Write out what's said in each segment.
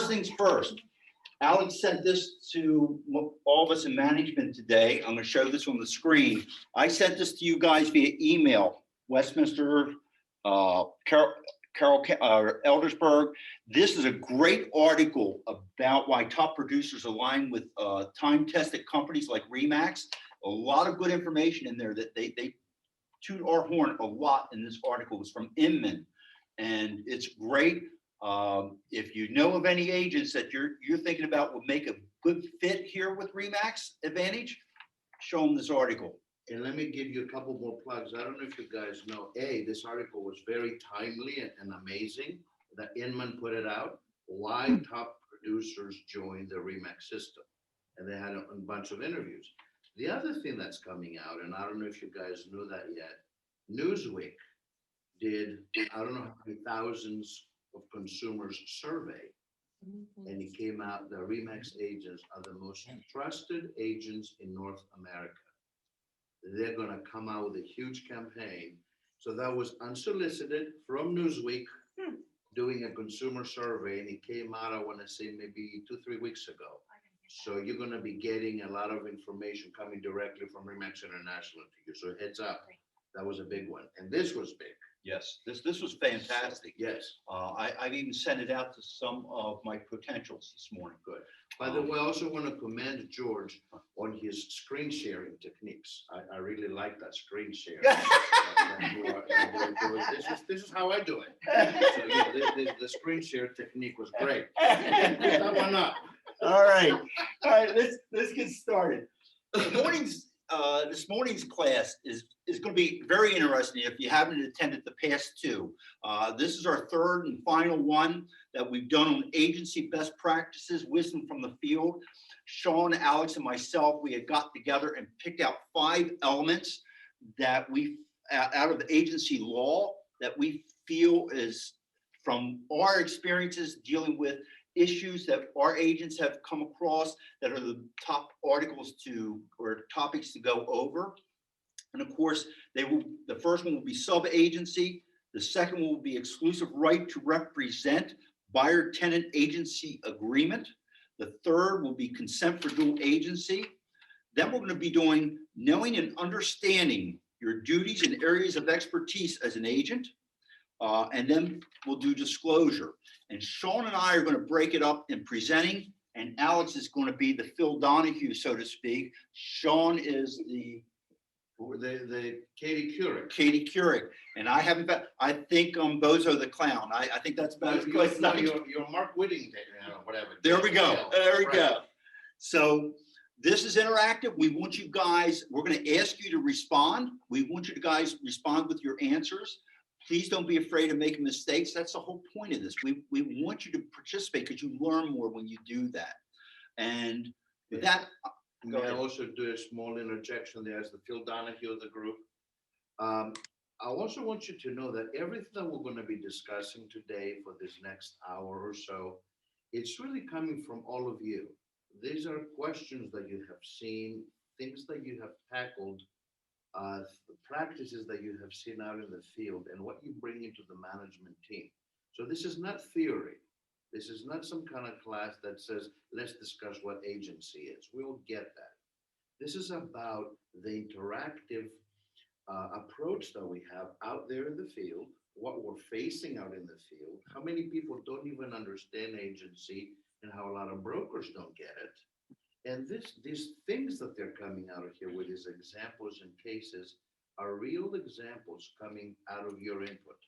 first things first. Alex sent this to all of us in management today. I'm going to show this on the screen. I sent this to you guys via email. Westminster, Eldersburg. This is a great article about why top producers align with time-tested companies like RE/MAX. A lot of good information in there that they toot our horn a lot in this article. It's from Inman, and it's great. If you know of any agents that you're thinking about would make a good fit here with RE/MAX Advantage, show them this article. And let me give you a couple more plugs. I don't know if you guys know, this article was very timely and amazing that Inman put it out. Why top producers joined the RE/MAX system. And they had a bunch of interviews. The other thing that's coming out, and I don't know if you guys knew that yet, Newsweek did, I don't know how many thousands of consumers survey. And it came out that RE/MAX agents are the most trusted agents in North America. They're going to come out with a huge campaign. So that was unsolicited from Newsweek doing a consumer survey, and it came out, I want to say maybe 2-3 weeks ago. So you're going to be getting a lot of information coming directly from RE/MAX International to you. So heads up, that was a big one. And this was big. Yes, this was fantastic. Yes. I've even sent it out to some of my potentials this morning. Good. By the way, I also want to commend George on his screen sharing techniques. I really like that screen share. This is how I do it. So yeah, the screen share technique was great. Put that one up. All right, let's get started. This morning's class is going to be very interesting if you haven't attended the past two. This is our third and final one that we've done on agency best practices, wisdom from the field. Sean, Alex, and myself, we had got together and picked out 5 elements that we, out of agency law, that we feel is from our experiences dealing with issues that our agents have come across that are the top articles or topics to go over. And of course, the first one will be sub-agency. The second one will be exclusive right to represent, buyer-tenant agency agreement. The third will be consent for dual agency. Then we're going to be doing knowing and understanding your duties and areas of expertise as an agent. And then we'll do disclosure. And Sean and I are going to break it up in presenting, and Alex is going to be the Phil Donahue, so to speak. Sean is the Katie Couric. Katie Couric. And I think Bozo the Clown. I think that's about as close as you're Mark Whittington, whatever. There we go. There we go. So this is interactive. We want you guys, we're going to ask you to respond. We want you to guys respond with your answers. Please don't be afraid of making mistakes. That's the whole point of this. We want you to participate because you learn more when you do that. And with that, may I also do a small interjection there as the Phil Donahue of the group. I also want you to know that everything that we're going to be discussing today for this next hour or so, it's really coming from all of you. These are questions that you have seen, things that you have tackled, the practices that you have seen out in the field and what you bring into the management team. So this is not theory. This is not some kind of class that says, let's discuss what agency is. We'll get that. This is about the interactive approach that we have out there in the field, what we're facing out in the field, how many people don't even understand agency and how a lot of brokers don't get it. And these things that they're coming out of here with these examples and cases are real examples coming out of your input.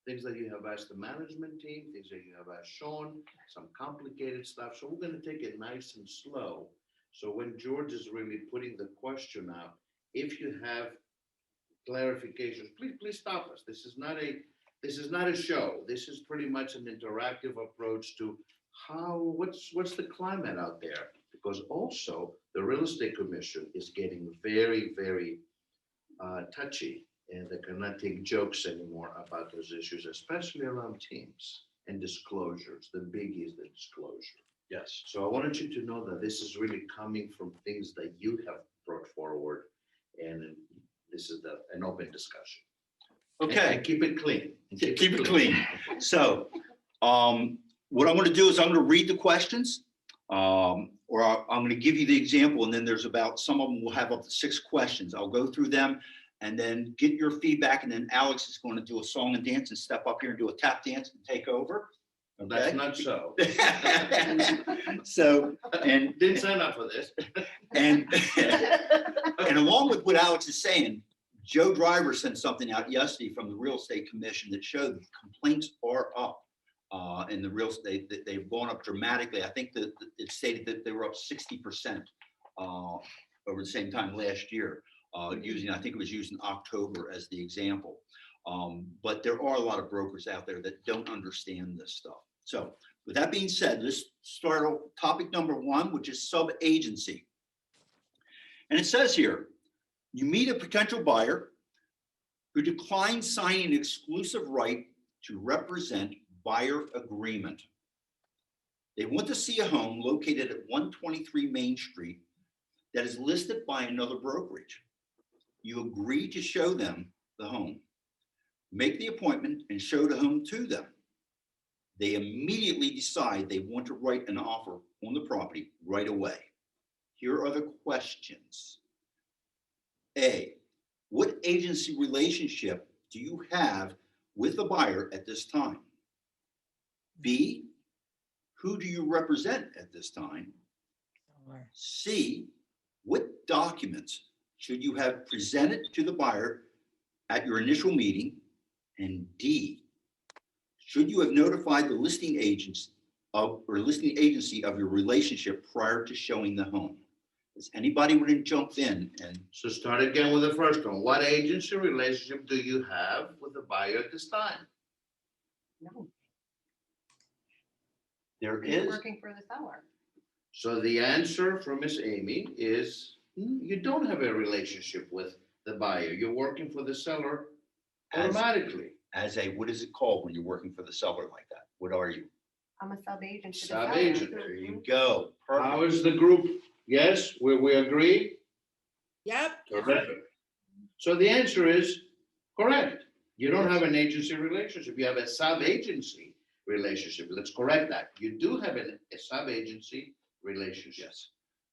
Things that you have asked the management team, things that you have asked Sean, some complicated stuff. So we're going to take it nice and slow. So when George is really putting the question out, if you have clarifications, please stop us. This is not a show. This is pretty much an interactive approach to what's the climate out there. Because also the real estate commission is getting very, very touchy, and they cannot take jokes anymore about those issues, especially around teams and disclosures. The biggie is the disclosure. Yes. So I wanted you to know that this is really coming from things that you have brought forward, and this is an open discussion. Okay. And keep it clean. Keep it clean. So what I'm going to do is I'm going to read the questions, or I'm going to give you the example, and then there's some of them will have up to 6 questions. I'll go through them and then get your feedback, and then Alex is going to do a song and dance and step up here and do a tap dance and take over. That's Okay? not so. So, and Didn't sign up for this. and along with what Alex is saying, Joe Driver sent something out yesterday from the Real Estate Commission that showed that complaints are up in the real estate, that they've gone up dramatically. I think that it stated that they were up 60% over the same time last year, I think it was using October as the example. But there are a lot of brokers out there that don't understand this stuff. So with that being said, let's start on topic number 1, which is sub-agency. And it says here, you meet a potential buyer who declines signing an exclusive right to represent buyer agreement. They want to see a home located at 123 Main Street that is listed by another brokerage. You agree to show them the home, make the appointment, and show the home to them. They immediately decide they want to write an offer on the property right away. Here are the questions. A, what agency relationship do you have with the buyer at this time? B, who do you represent at this time? C, what documents should you have presented to the buyer at your initial meeting? And D, should you have notified the listing agency of your relationship prior to showing the home? Does anybody want to jump in? And So start again with the first one. What agency relationship do you have with the buyer at this time? No, there you're is, working for the seller. So the answer from Miss Amy is you don't have a relationship with the buyer. You're working for the seller automatically. as a, what is it called when you're working for the seller like that? What are you? I'm a sub-agent to the seller. Sub-agent. There you go. How Perfect. is the group? Yes, we agree? Yep. Terrific. So the answer is correct. You don't have an agency relationship. You have a sub-agency relationship. Let's correct that. You do have a sub-agency relationship. Yes.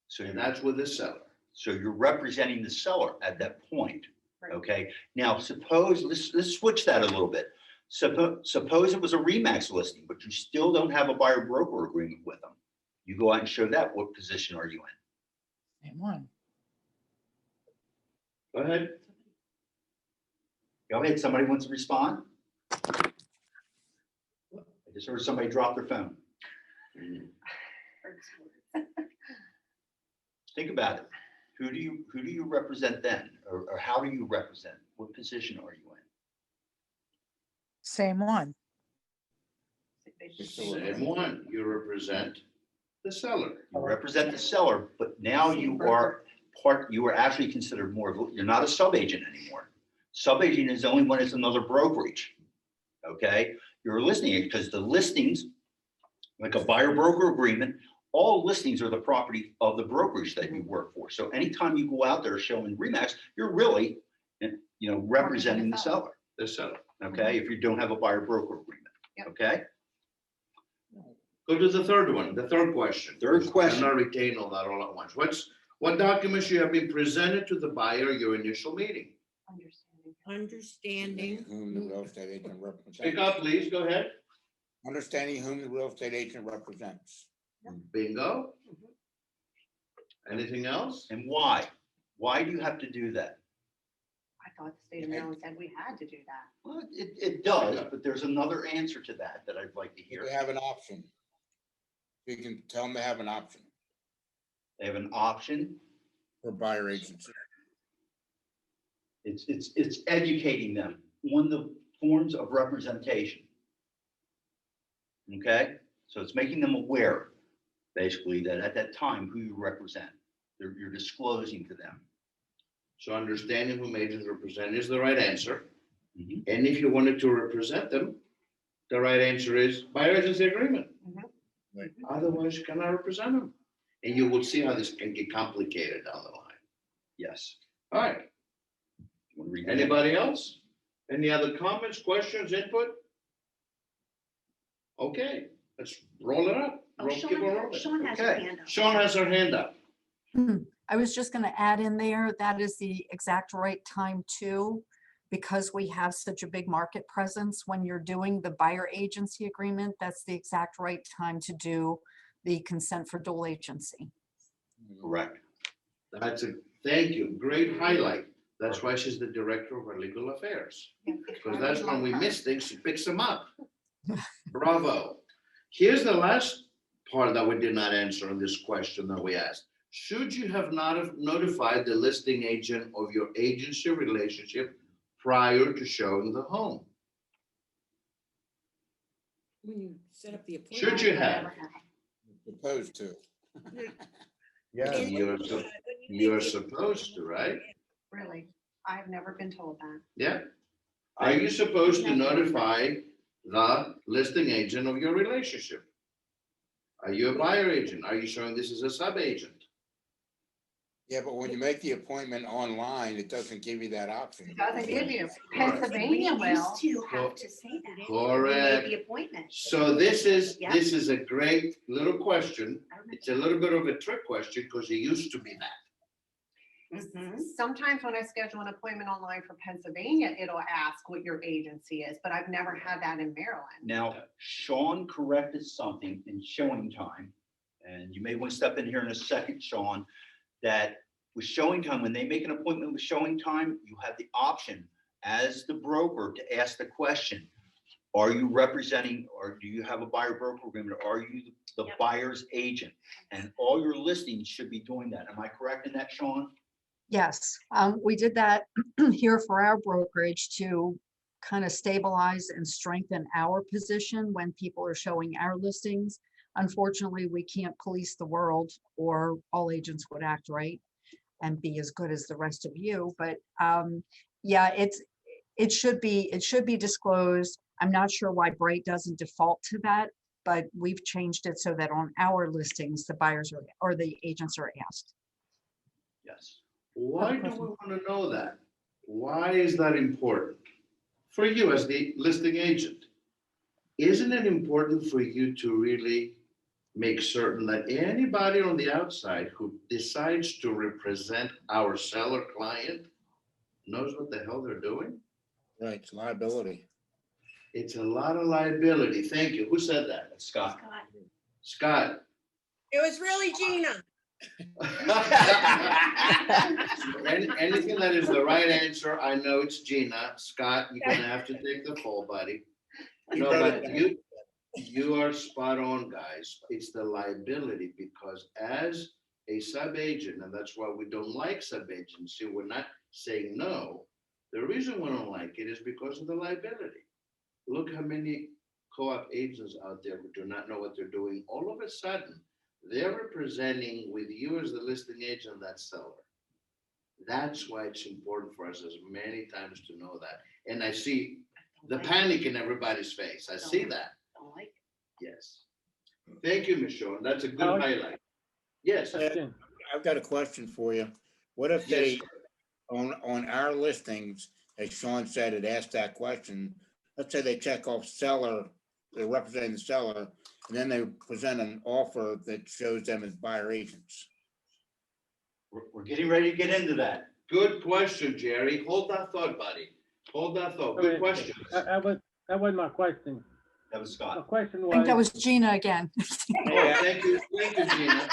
So And you're, that's with the seller. so you're representing the seller at that point. Right. Okay. Now suppose, let's switch that a little bit. Suppose it was a Remax listing, but you still don't have a buyer broker agreement with them. You go out and show that. What position are you in? Same one. Go ahead. Go ahead. Somebody wants to respond? I just heard somebody drop their phone. Think about it. Who do you represent then? Or how do you represent? What position are you in? Same one. Same one. You represent the seller. You represent the seller, but now you are actually considered more of, you're not a sub-agent anymore. Sub-agent is only when it's another brokerage. Okay? You're a listing agent because the listings, like a buyer broker agreement, all listings are the property of the brokerage that you work for. So anytime you go out there showing Remax, you're really, representing the seller. The seller. Okay? If you don't have a buyer broker agreement. Yep. Okay? Go to the third one, the third question. Third question. I'm not retain all that all at once. What documents you have been presented to the buyer at your initial meeting? Understanding. Understanding. Whom the real estate agent represents. Pick up, please. Go ahead. Understanding whom the real estate agent represents. Bingo. Anything else? And why? Why do you have to do that? I thought the state of Maryland said we had to do that. Well, it does, but there's another answer to that I'd like to hear. They have an option. You can tell them they have an option They have an option. for buyer agency. It's educating them on the forms of representation. Okay, so it's making them aware, basically, that at that time, who you represent, you're disclosing to them. So understanding whom agents represent is the right answer. Mhm. And if you wanted to represent them, the right answer is buyer agency agreement. Right. Otherwise, you cannot represent them. And you will see how this can get complicated down the line. Yes. All right. You wanna read that? Anybody else? Any other comments, questions, input? Okay, Let's roll it up. Oh, Keep on rolling. Sean has her Okay. hand up. Sean has her hand up. I was just going to add in there, that is the exact right time too, because we have such a big market presence. When you're doing the buyer agency agreement, that's the exact right time to do the consent for dual agency. Correct. Thank you. Great highlight. That's why she's the director of our legal affairs. Because that's when we miss things, she picks them up. Bravo. Here's the last part that we did not answer on this question that we asked. Should you have not notified the listing agent of your agency relationship prior to showing the home? When you set up the appointment. Should you have? Supposed to. Yeah, you're supposed to, right? Really? I've never been told that. Yeah. Are you supposed to notify the listing agent of your relationship? Are you a buyer agent? Are you showing this as a sub-agent? Yeah, but when you make the appointment online, it doesn't give you that option. It doesn't give you. Pennsylvania We will. used to have to say that. Correct. We made the appointment. So this is Yeah. a great little question. I remember. It's a little bit of a trick question because it used to be that. Mhm. Sometimes when I schedule an appointment online for Pennsylvania, it'll ask what your agency is, but I've never had that in Maryland. Now, Sean corrected something in showing time, and you may want to step in here in a second, Sean, that with showing time, when they make an appointment with showing time, you have the option as the broker to ask the question, are you representing, or do you have a buyer broker agreement? Are you the Yep. buyer's agent? And all your listings should be doing that. Am I correct in that, Sean? Yes, we did that here for our brokerage to kind of stabilize and strengthen our position when people are showing our listings. Unfortunately, we can't police the world, or all agents would act right and be as good as the rest of you. But yeah, it should be disclosed. I'm not sure why Bright doesn't default to that, but we've changed it so that on our listings, the buyers are, or the agents are asked. Yes. Why do we want to know that? Why is that important? For you as the listing agent, isn't it important for you to really make certain that anybody on the outside who decides to represent our seller client knows what the hell they're doing? Right, it's liability. It's a lot of liability. Thank you. Who said that? That's Scott. Scott. It was really Gina. Anything that is the right answer, I know it's Gina. Scott, you're gonna have to take the fall, buddy. No, but you are spot on, guys. It's the liability, because as a sub-agent, and that's why we don't like sub-agency, we're not saying no. The reason we don't like it is because of the liability. Look how many co-op agents out there who do not know what they're doing. All of a sudden, they're representing with you as the listing agent that seller. That's why it's important for us as many times to know that. And I see the panic in everybody's face. I see that. Don't like it. Yes. Thank you, Ms. Sean. That's a good Alex? highlight. Yes. Question. I've got a question for you. What if Yes. they, on our listings, as Sean said, it asked that question, let's say they check off seller, they're representing the seller, and then they present an offer that shows them as buyer agents. We're getting ready to get into that. Good question, Jerry. Hold that thought, buddy. Hold that thought. Good Okay. question. That wasn't my question. That was My Scott. question I think that was, was Gina again. Oh, thank you, Gina.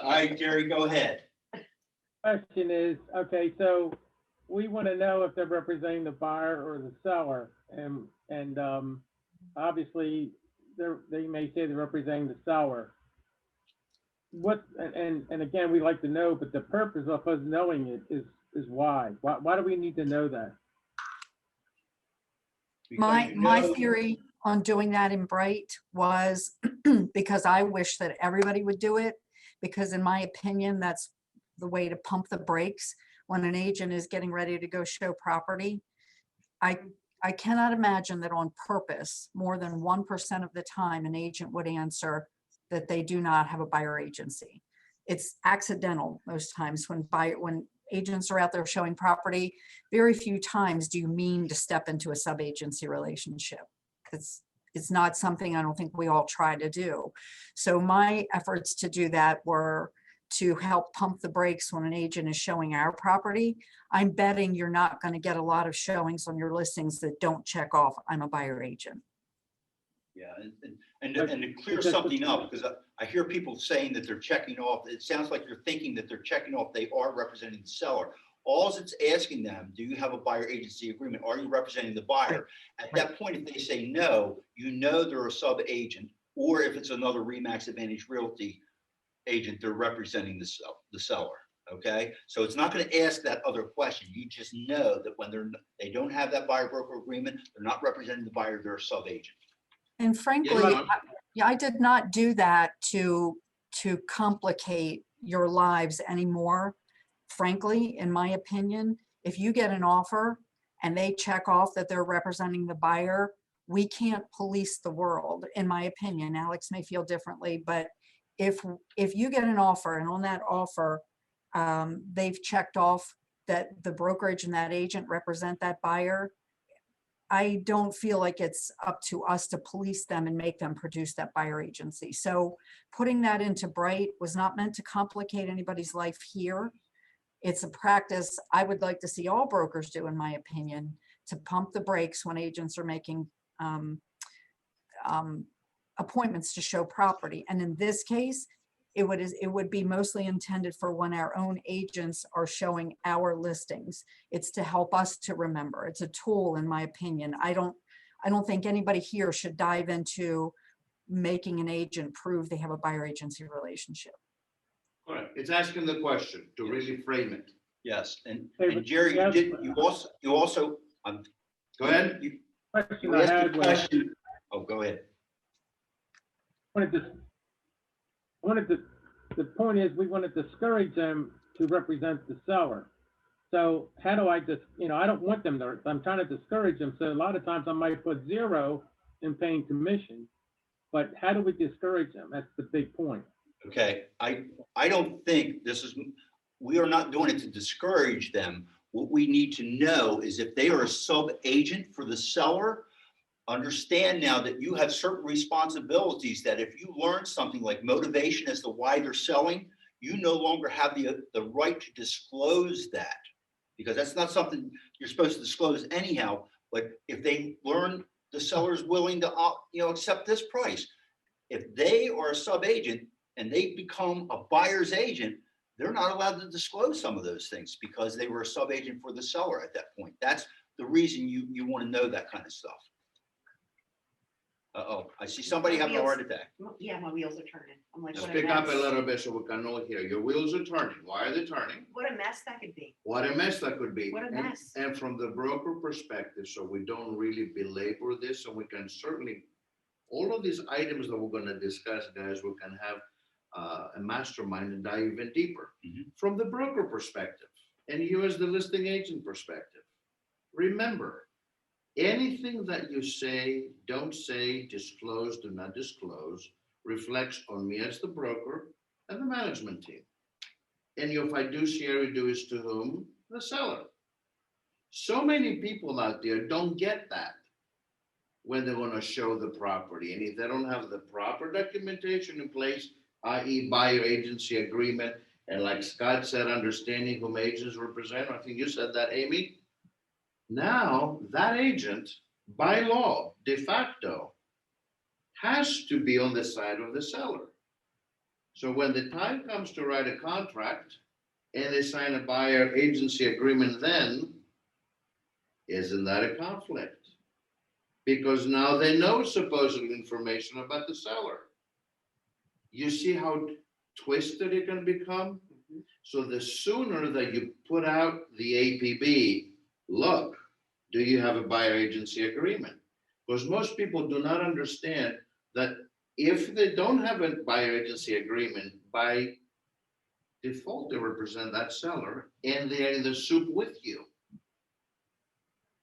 All right, Jerry, go ahead. question is, okay, so we want to know if they're representing the buyer or the seller. And obviously, they may say they're representing the seller. And again, we like to know, but the purpose of us knowing it is why? Why do we need to know that? My Because you know- theory on doing that in Bright was because I wish that everybody would do it, because in my opinion, that's the way to pump the brakes when an agent is getting ready to go show property. I cannot imagine that on purpose, more than 1% of the time, an agent would answer that they do not have a buyer agency. It's accidental most times when agents are out there showing property. Very few times do you mean to step into a sub-agency relationship. It's it's not something I don't think we all try to do. So my efforts to do that were to help pump the brakes when an agent is showing our property. I'm betting you're not going to get a lot of showings on your listings that don't check off, I'm a buyer agent. Yeah, and to clear something up, because I hear people saying that they're checking off, it sounds like you're thinking that they're checking off, they are representing the seller. All it's asking them, do you have a buyer agency agreement? Are you representing the buyer? At that point, if they say no, you know they're a sub agent, or if it's another Remax Advantage Realty agent, they're representing the seller. Okay, so it's not going to ask that other question. You just know that when they don't have that buyer broker agreement, they're not representing the buyer, they're a sub agent. And frankly, Ma'am. I did not do that to complicate your lives anymore. Frankly, in my opinion, if you get an offer and they check off that they're representing the buyer, we can't police the world, in my opinion. Alex may feel differently, but if you get an offer and on that offer, they've checked off that the brokerage and that agent represent that buyer, I don't feel like it's up to us to police them and make them produce that buyer agency. So putting that into Bright was not meant to complicate anybody's life here. It's a practice I would like to see all brokers do, in my opinion, to pump the brakes when agents are making appointments to show property. And in this case, it would be mostly intended for when our own agents are showing our listings. It's to help us to remember. It's a tool, in my opinion. I don't think anybody here should dive into making an agent prove they have a buyer agency relationship. Correct. It's asking the question to really frame it. Yes, and Hey, but Jerry, yes, you also, Go ahead. you Question I asked had the was, question. Oh, go ahead. the point is, we want to discourage them to represent the seller. So how do I just, I don't want them to, I'm trying to discourage them. So a lot of times I might put 0 in paying commission, but how do we discourage them? That's the big point. Okay, I don't think we are not doing it to discourage them. What we need to know is if they are a sub-agent for the seller, understand now that you have certain responsibilities that if you learn something like motivation as to why they're selling, you no longer have the right to disclose that, because that's not something you're supposed to disclose anyhow. But if they learn the seller's willing to accept this price, if they are a sub-agent and they become a buyer's agent, they're not allowed to disclose some of those things because they were a sub-agent for the seller at that point. That's the reason you want to know that kind of stuff. Uh-oh, I see somebody having a heart attack. Yeah, my wheels are turning. I'm like, what a Speak up a mess. little bit so we can all hear. Your wheels are turning. Why are they turning? What a mess that could be. What a mess that could be. What a And- mess. And from the broker perspective, so we don't really belabor this, and we can certainly, all of these items that we're gonna discuss, guys, we can have a mastermind and dive even deeper. Mhm. From the broker perspective, and you as the listing agent perspective, remember, anything that you say, don't say, disclose, do not disclose, reflects on me as the broker and the management team. And your fiduciary duty is to whom? The seller. So many people out there don't get that when they want to show the property. And if they don't have the proper documentation in place, i.e. buyer agency agreement, and like Scott said, understanding whom agents represent, I think you said that, Amy. Now, that agent, by law, de facto, has to be on the side of the seller. So when the time comes to write a contract and they sign a buyer agency agreement, then isn't that a conflict? Because now they know supposed information about the seller. You see how twisted it can become? So the sooner that you put out the APB, look, do you have a buyer agency agreement? Because most people do not understand that if they don't have a buyer agency agreement, by default, they represent that seller and they're in the soup with you.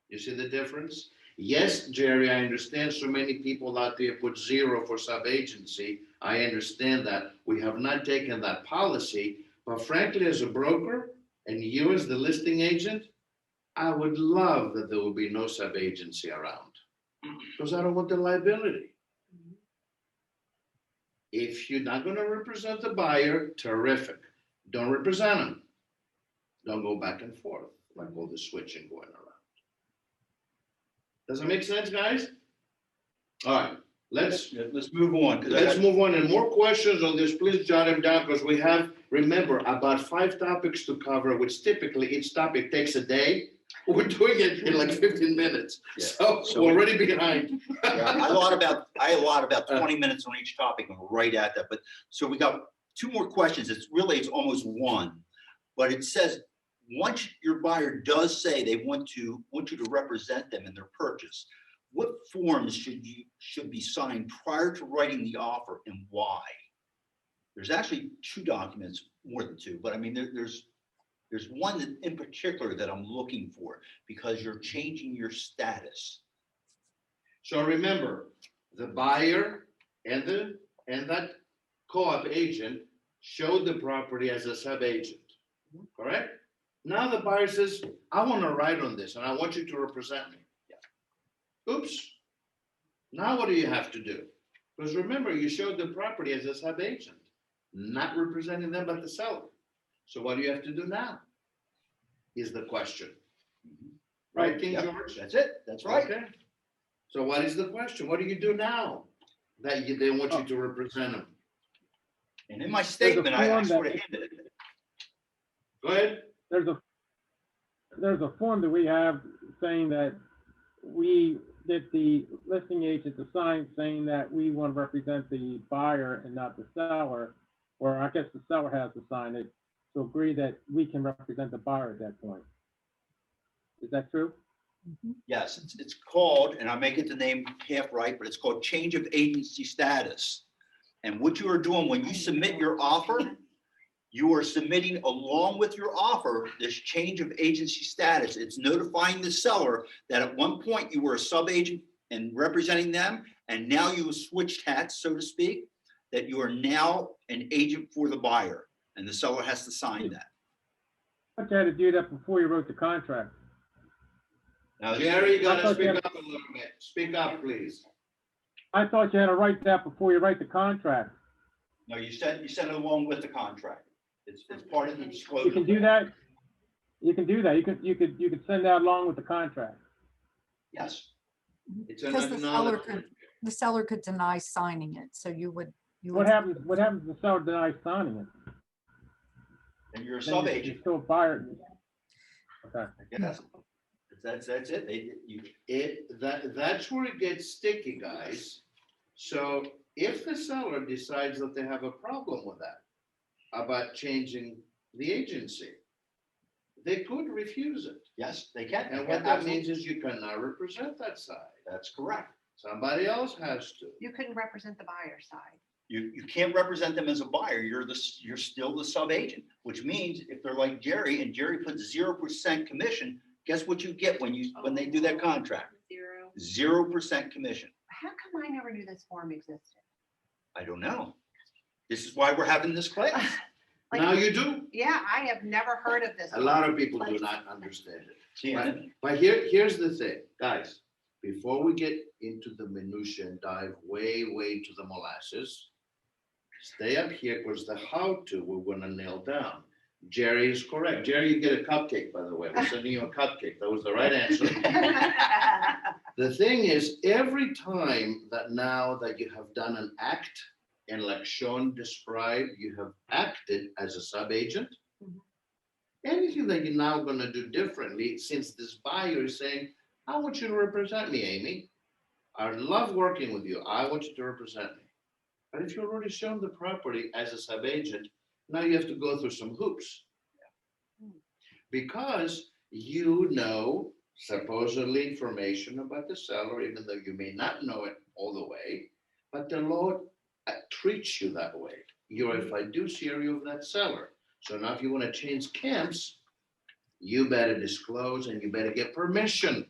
You see the difference? Yes, Jerry, I understand so many people out there put 0 for sub-agency. I understand that. We have not taken that policy, but frankly, as a broker and you as the listing agent, I would love that there will be no sub-agency around. because I don't want the liability. If you're not gonna represent the buyer, terrific. Don't represent them. Don't go back and forth, like all the switching going around. Does that make sense, guys? All right, let's Move on. 'Cause I let's got- move on. And more questions on this, please jot them down, because we have, remember, about 5 topics to cover, which typically each topic takes a day. We're doing it in like 15 minutes, Yeah. so So- we're already behind. Yeah, I allot about 20 minutes on each topic and we're right at that. But so we got 2 more questions. It's almost one. But it says, once your buyer does say they want you to represent them in their purchase, what forms should be signed prior to writing the offer and why? There's actually 2 documents, more than 2, but I mean, there's one that in particular that I'm looking for because you're changing your status. So remember, the buyer and that co-op agent showed the property as a sub-agent, correct? Now the buyer says, I want to write on this and I want you to represent me. Oops. Now what do you have to do? Because remember, you showed the property as a sub-agent, not representing them but the seller. So what do you have to do now? Is the question. Right, King Yep, George? That's it. That's right. Okay. So what is the question? What do you do now that they want you to represent them? And in my statement, I form sort of that- hinted at it. Go ahead. There's a form that we have saying that the listing agent to sign saying that we want to represent the buyer and not the seller, or I guess the seller has to sign it to agree that we can represent the buyer at that point. Is that true? Yes, it's called, and I may get the name half right, but it's called change of agency status. And what you are doing when you submit your offer, you are submitting along with your offer, this change of agency status. It's notifying the seller that at one point you were a sub-agent and representing them, and now you have switched hats, so to speak, that you are now an agent for the buyer, and the seller has to sign that. I had to do that before you wrote the contract. Now, Jerry, you gotta thought speak you had- up a little bit. Speak up, please. I thought you had to write that before you write the contract. no, you sent it along with the contract. It's part of the disclosure. You can do that. You can do that. You could send that along with the contract. Yes. It's Because the seller another. the seller could deny signing it, so you would. What happens if the seller denies signing it? And you're a Then you're sub-agent. still a buyer. Okay. Yes. That's it. That's where it gets sticky, guys. So if the seller decides that they have a problem with that, about changing the agency, they could refuse it. Yes, they can. And what that means is you cannot represent that side. That's correct. Somebody else has to. You couldn't represent the buyer side. You can't represent them as a buyer. You're still the sub-agent, which means if they're like Jerry and Jerry puts 0% commission, guess what you get when they do that contract? 0% commission. How come I never knew this form existed? I don't know. This is why we're having this class. Like, Now you do. Yeah, I have never heard of this. A lot of people do not understand it. See, But here's the thing, guys, before we get into the minutia and dive way to the molasses, stay up here because the how-to we're gonna nail down. Jerry is correct. Jerry, you get a cupcake, by the way. We're sending you a cupcake. That was the right answer. The thing is, every time that now that you have done an act, and like Sean described, you have acted as a sub-agent, anything that you're now gonna do differently, since this buyer is saying, I want you to represent me, Amy. I love working with you. I want you to represent me. But if you've already shown the property as a sub-agent, now you have to go through some hoops. Because you know supposedly information about the seller, even though you may not know it all the way, but the law treats you that way. You're a fiduciary of that seller. So now if you want to change camps, you better disclose and you better get permission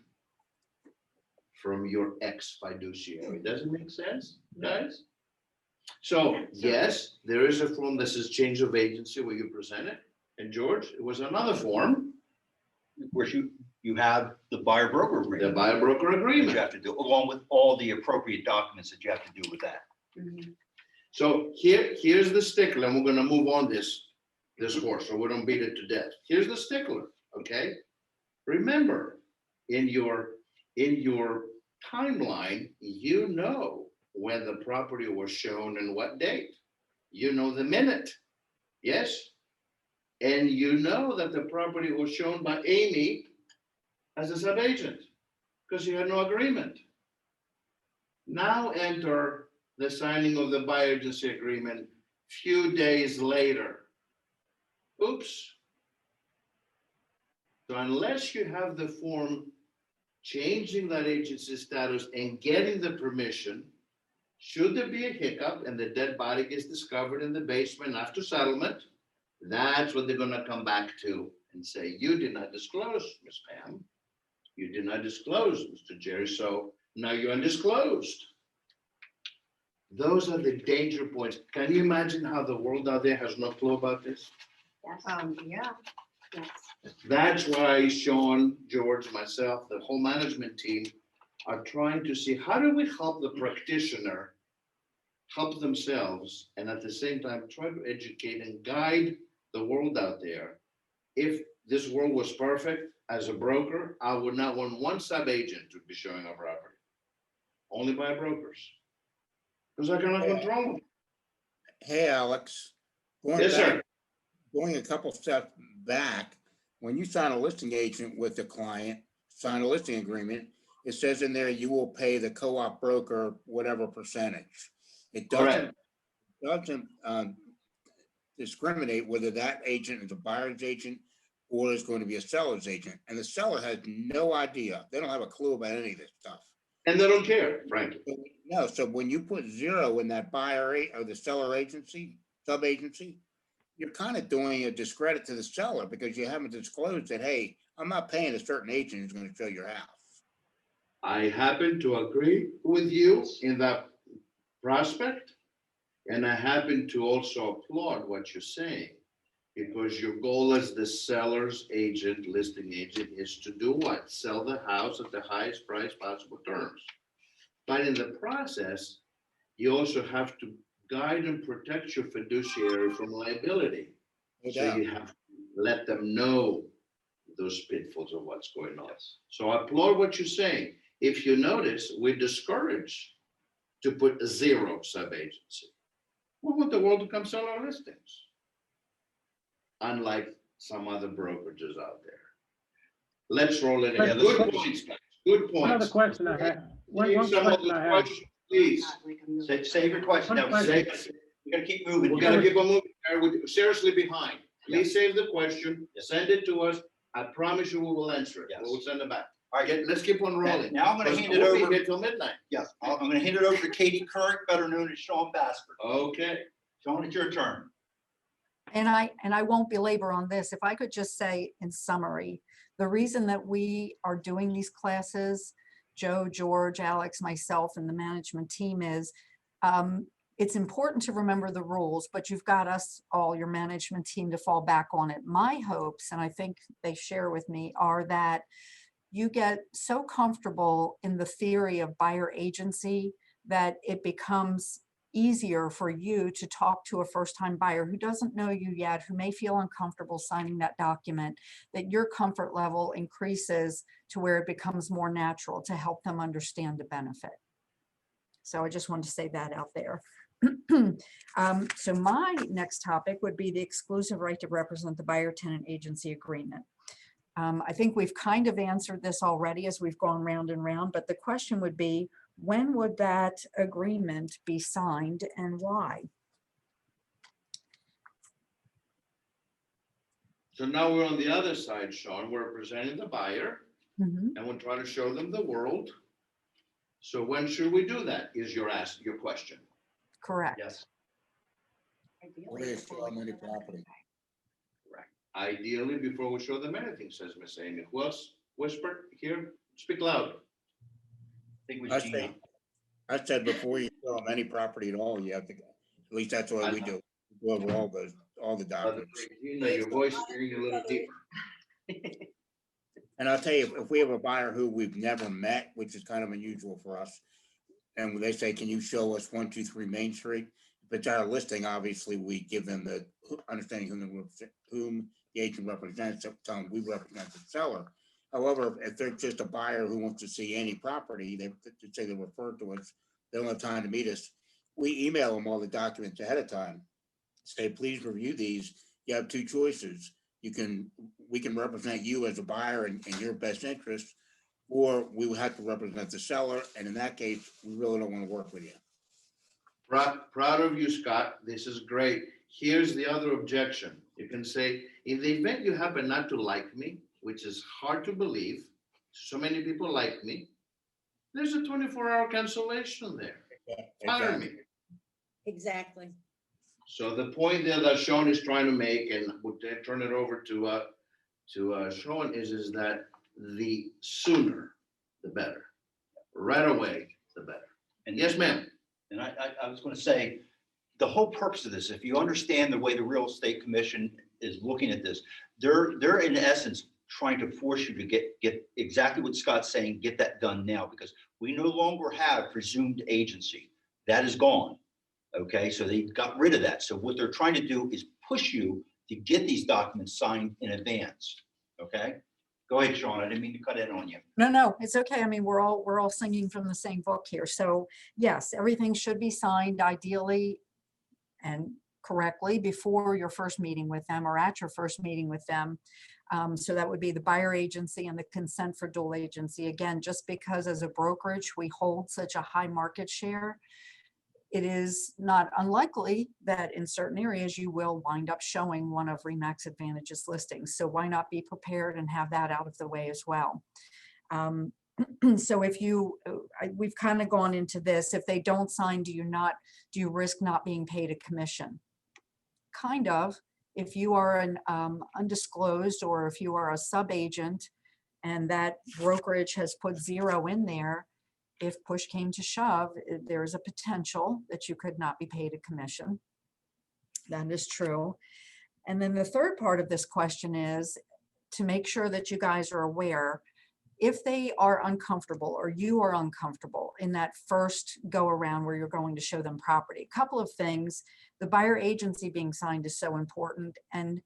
from your ex-fiduciary. Does it make sense, guys? So yes, there is a form that says change of agency where you present it. And George, it was another form of course, you have the buyer broker The agreement. buyer broker That you agreement. have to do, along with all the appropriate documents that you have to do with that. Mhm. So here's the stickler, and we're gonna move on this horse, so we don't beat it to death. Here's the stickler, okay? Remember, in your timeline, you know when the property was shown and what date. You know the minute, yes? And you know that the property was shown by Amy as a subagent, because you had no agreement. Now enter the signing of the buyer agency agreement few days later. Oops. So unless you have the form changing that agency status and getting the permission, should there be a hiccup and the dead body gets discovered in the basement after settlement, that's what they're gonna come back to and say, you did not disclose, Ms. Pam. You did not disclose, Mr. Jerry, so now you're undisclosed. Those are the danger points. Can you imagine how the world out there has no clue about this? Yeah. Yes. That's why Sean, George, myself, the whole management team are trying to see how do we help the practitioner help themselves and at the same time try to educate and guide the world out there. If this world was perfect, as a broker, I would not want one sub-agent to be showing a property. Only by brokers. Because I cannot control them. Hey, Alex. Going Yes, sir. back- Going a couple steps back, when you sign a listing agent with the client, sign a listing agreement, it says in there, you will pay the co-op broker whatever percentage. It Correct. doesn't discriminate whether that agent is a buyer's agent or is going to be a seller's agent. And the seller has no idea. They don't have a clue about any of this stuff. And they don't care, frankly. No, so when you put 0 in that or the seller agency, sub-agency, you're kind of doing a discredit to the seller because you haven't disclosed that, hey, I'm not paying a certain agent who's going to show your house. I happen to agree with you in that prospect. And I happen to also applaud what you're saying. Because your goal as the seller's agent, listing agent, is to do what? Sell the house at the highest price possible terms. But in the process, you also have to guide and protect your fiduciary from liability. No So doubt. you have to let them know those pitfalls of what's going on. So I applaud what you're saying. If you notice, we discourage to put 0 sub-agency. We want the world to come sell our listings. Unlike some other brokerages out there. Let's roll it in. Yeah, Good points, guys. Good One other points. question I have. One Leave one some question other I have. questions, please. Not like a million. Save your question. One Now, question. we gotta keep moving. We're gonna keep on moving. We're seriously behind. Please save the question, Yes. send it to us. I promise you we will answer it. Yes. We will send it back. All right, Let's keep on rolling. now I'm gonna Because hand it we'll be over. here till midnight. Yes, I'm gonna hand it over to Katie Couric, better known as Sean Basker. Okay. Sean, it's your turn. And I won't belabor on this. If I could just say in summary, the reason that we are doing these classes, Joe, George, Alex, myself, and the management team is, it's important to remember the rules, but you've got us all, your management team, to fall back on it. My hopes, and I think they share with me, are that you get so comfortable in the theory of buyer agency that it becomes easier for you to talk to a first-time buyer who doesn't know you yet, who may feel uncomfortable signing that document, that your comfort level increases to where it becomes more natural to help them understand the benefit. So I just wanted to say that out there. So my next topic would be the exclusive right to represent the buyer tenant agency agreement. I think we've kind of answered this already as we've gone round and round, but the question would be, when would that agreement be signed and why? So now we're on the other side, Sean. We're representing the buyer Mhm. and we're trying to show them the world. So when should we do that is your question. Correct. Yes. Ideally, Where is before we Sean Money do that. property? Ideally, before we show them anything, says Miss Amy. Who else whispered here? Speak loud. I think it I was Gina. say, I said before you sell them any property at all, you have to, at least that's what we do. Go over all the Brother documents. Craig, you know, your voice is getting a little deeper. And I'll tell you, if we have a buyer who we've never met, which is kind of unusual for us, and when they say, can you show us 123 Main Street? If it's our listing, obviously, we give them the understanding whom the agent represents, tell them we represent the seller. However, if they're just a buyer who wants to see any property, they say they refer to us, they don't have time to meet us. We email them all the documents ahead of time. Say, please review these. You have two choices. We can represent you as a buyer in your best interest, or we would have to represent the seller. And in that case, we really don't want to work with you. Proud of you, Scott. This is great. Here's the other objection. You can say, in the event you happen not to like me, which is hard to believe, so many people like me, there's a 24-hour cancellation there. Fire me. Exactly. So the point there that Sean is trying to make, and we'll turn it over to Sean, is that the sooner, the better. Right away, the better. And yes, ma'am. And I was going to say, the whole purpose of this, if you understand the way the Real Estate Commission is looking at this, they're in essence trying to force you to get exactly what Scott's saying, get that done now, because we no longer have presumed agency. That is gone. Okay, so they got rid of that. So what they're trying to do is push you to get these documents signed in advance. Okay, go ahead, Sean. I didn't mean to cut in on you. No, it's okay. I mean, we're all singing from the same book here. So yes, everything should be signed ideally and correctly before your first meeting with them or at your first meeting with them. So that would be the buyer agency and the consent for dual agency. Again, just because as a brokerage, we hold such a high market share, it is not unlikely that in certain areas you will wind up showing one of RE/MAX Advantage's listings. So why not be prepared and have that out of the way as well? So if we've kind of gone into this, if they don't sign, do you risk not being paid a commission? Kind of. If you are an undisclosed, or if you are a sub-agent and that brokerage has put 0 in there, if push came to shove, there is a potential that you could not be paid a commission. That is true. And then the third part of this question is to make sure that you guys are aware, if they are uncomfortable or you are uncomfortable in that first go around where you're going to show them property. A couple of things, the buyer agency being signed is so important. And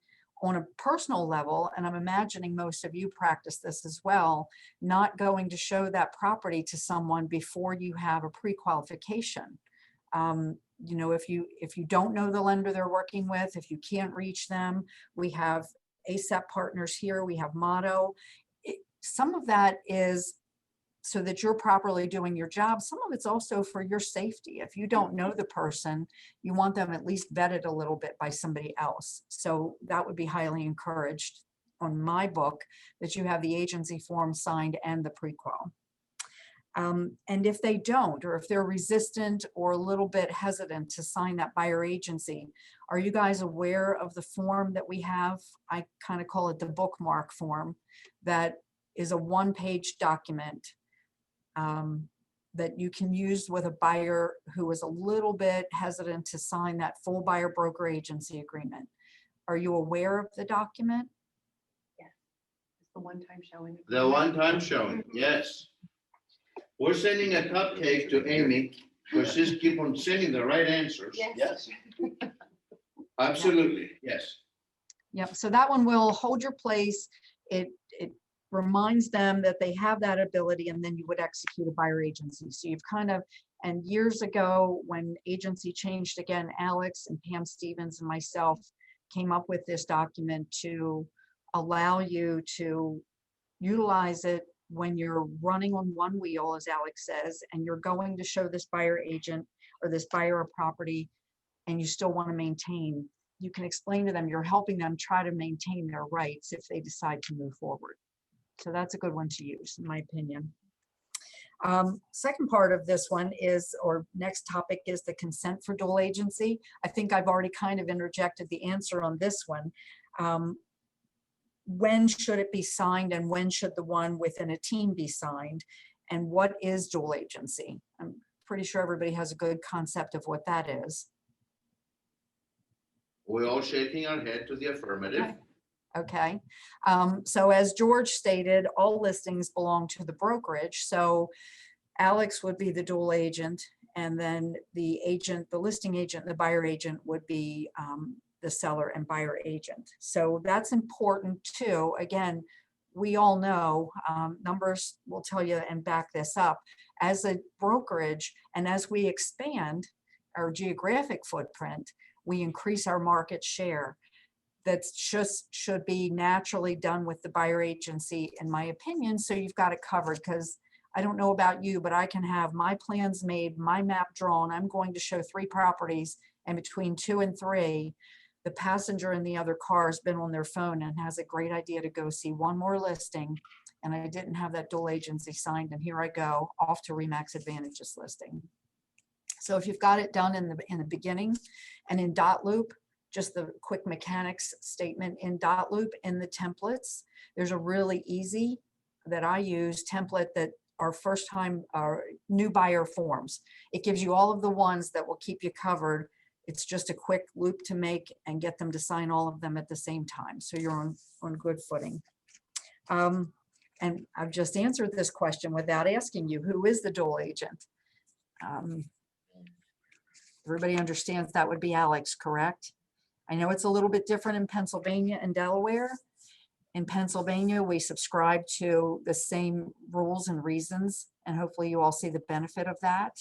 on a personal level, and I'm imagining most of you practice this as well, not going to show that property to someone before you have a pre-qualification. You know, if you don't know the lender they're working with, if you can't reach them, we have ASAP partners here, we have Motto. Some of that is so that you're properly doing your job. Some of it's also for your safety. If you don't know the person, you want them at least vetted a little bit by somebody else. So that would be highly encouraged on my book, that you have the agency form signed and the prequal. And if they don't, or if they're resistant or a little bit hesitant to sign that buyer agency, are you guys aware of the form that we have? I kind of call it the bookmark form. That is a one-page document that you can use with a buyer who is a little bit hesitant to sign that full buyer broker agency agreement. Are you aware of the document? It's the one-time showing. The one-time showing, yes. We're sending a cupcake to Amy, because she's keep on sending the right answers. Yes. Absolutely, yes. Yep, so that one will hold your place. It reminds them that they have that ability, and then you would execute a buyer agency. So you've kind of, and years ago when agency changed again, Alex and Pam Stevens and myself came up with this document to allow you to utilize it when you're running on one wheel, as Alex says, and you're going to show this buyer agent or this buyer a property, and you still want to maintain. You can explain to them you're helping them try to maintain their rights if they decide to move forward. So that's a good one to use, in my opinion. Second part of this one is, or next topic is the consent for dual agency. I think I've already kind of interjected the answer on this one. When should it be signed, and when should the one within a team be signed? And what is dual agency? I'm pretty sure everybody has a good concept of what that is. We're all shaking our head to the affirmative. Okay. Okay, so as George stated, all listings belong to the brokerage, so Alex would be the dual agent, and then the agent, the listing agent, the buyer agent would be the seller and buyer agent. So that's important too. Again, we all know, numbers will tell you and back this up. As a brokerage and as we expand our geographic footprint, we increase our market share. That's just should be naturally done with the buyer agency, in my opinion. So you've got it covered, because I don't know about you, but I can have my plans made, my map drawn. I'm going to show 3 properties, and between 2 and 3, the passenger in the other car has been on their phone and has a great idea to go see one more listing. And I didn't have that dual agency signed, and here I go off to Remax Advantages listing. So if you've got it done in the beginning and in dot loop, just the quick mechanics statement in dot loop in the templates, there's a really easy that I use template that are first time new buyer forms. It gives you all of the ones that will keep you covered. It's just a quick loop to make and get them to sign all of them at the same time. So you're on good footing. And I've just answered this question without asking you, who is the dual agent? Everybody understands that would be Alex, correct? I know it's a little bit different in Pennsylvania and Delaware. In Pennsylvania, we subscribe to the same rules and reasons, and hopefully you all see the benefit of that.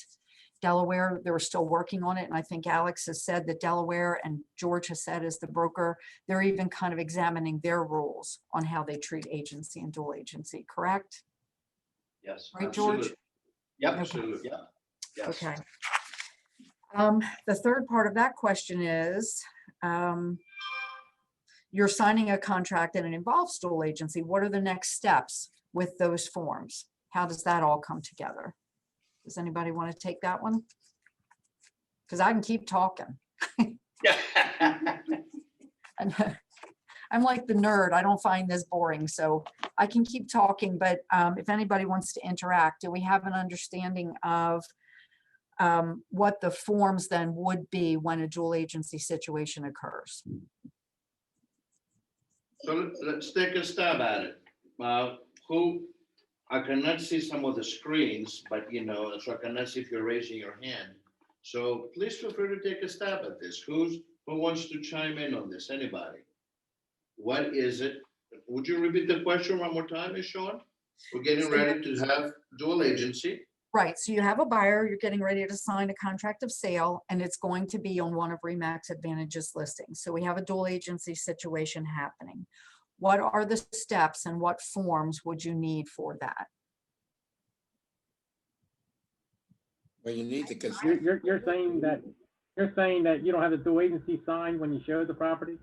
Delaware, they were still working on it, and I think Alex has said that Delaware, and George has said as the broker, they're even kind of examining their rules on how they treat agency and dual agency, correct? Yes. Right, George? absolutely, Yep, Absolutely. yep, yes. Okay. The third part of that question is, you're signing a contract and it involves dual agency. What are the next steps with those forms? How does that all come together? Does anybody want to take that one? Because I can keep talking. And I'm like the nerd. I don't find this boring, so I can keep talking. But if anybody wants to interact, do we have an understanding of what the forms then would be when a dual agency situation occurs? So let's take a stab at it. I cannot see some of the screens, but so I cannot see if you're raising your hand. So please feel free to take a stab at this. Who wants to chime in on this? Anybody? What is it? Would you repeat the question one more time, Ms. Sean? We're getting ready to have dual agency. Right, so you have a buyer, you're getting ready to sign a contract of sale, and it's going to be on one of Remax Advantages listings. So we have a dual agency situation happening. What are the steps and what forms would you need for that? Well, you need to You're, consider, you're saying that you don't have the dual agency signed when you show the property?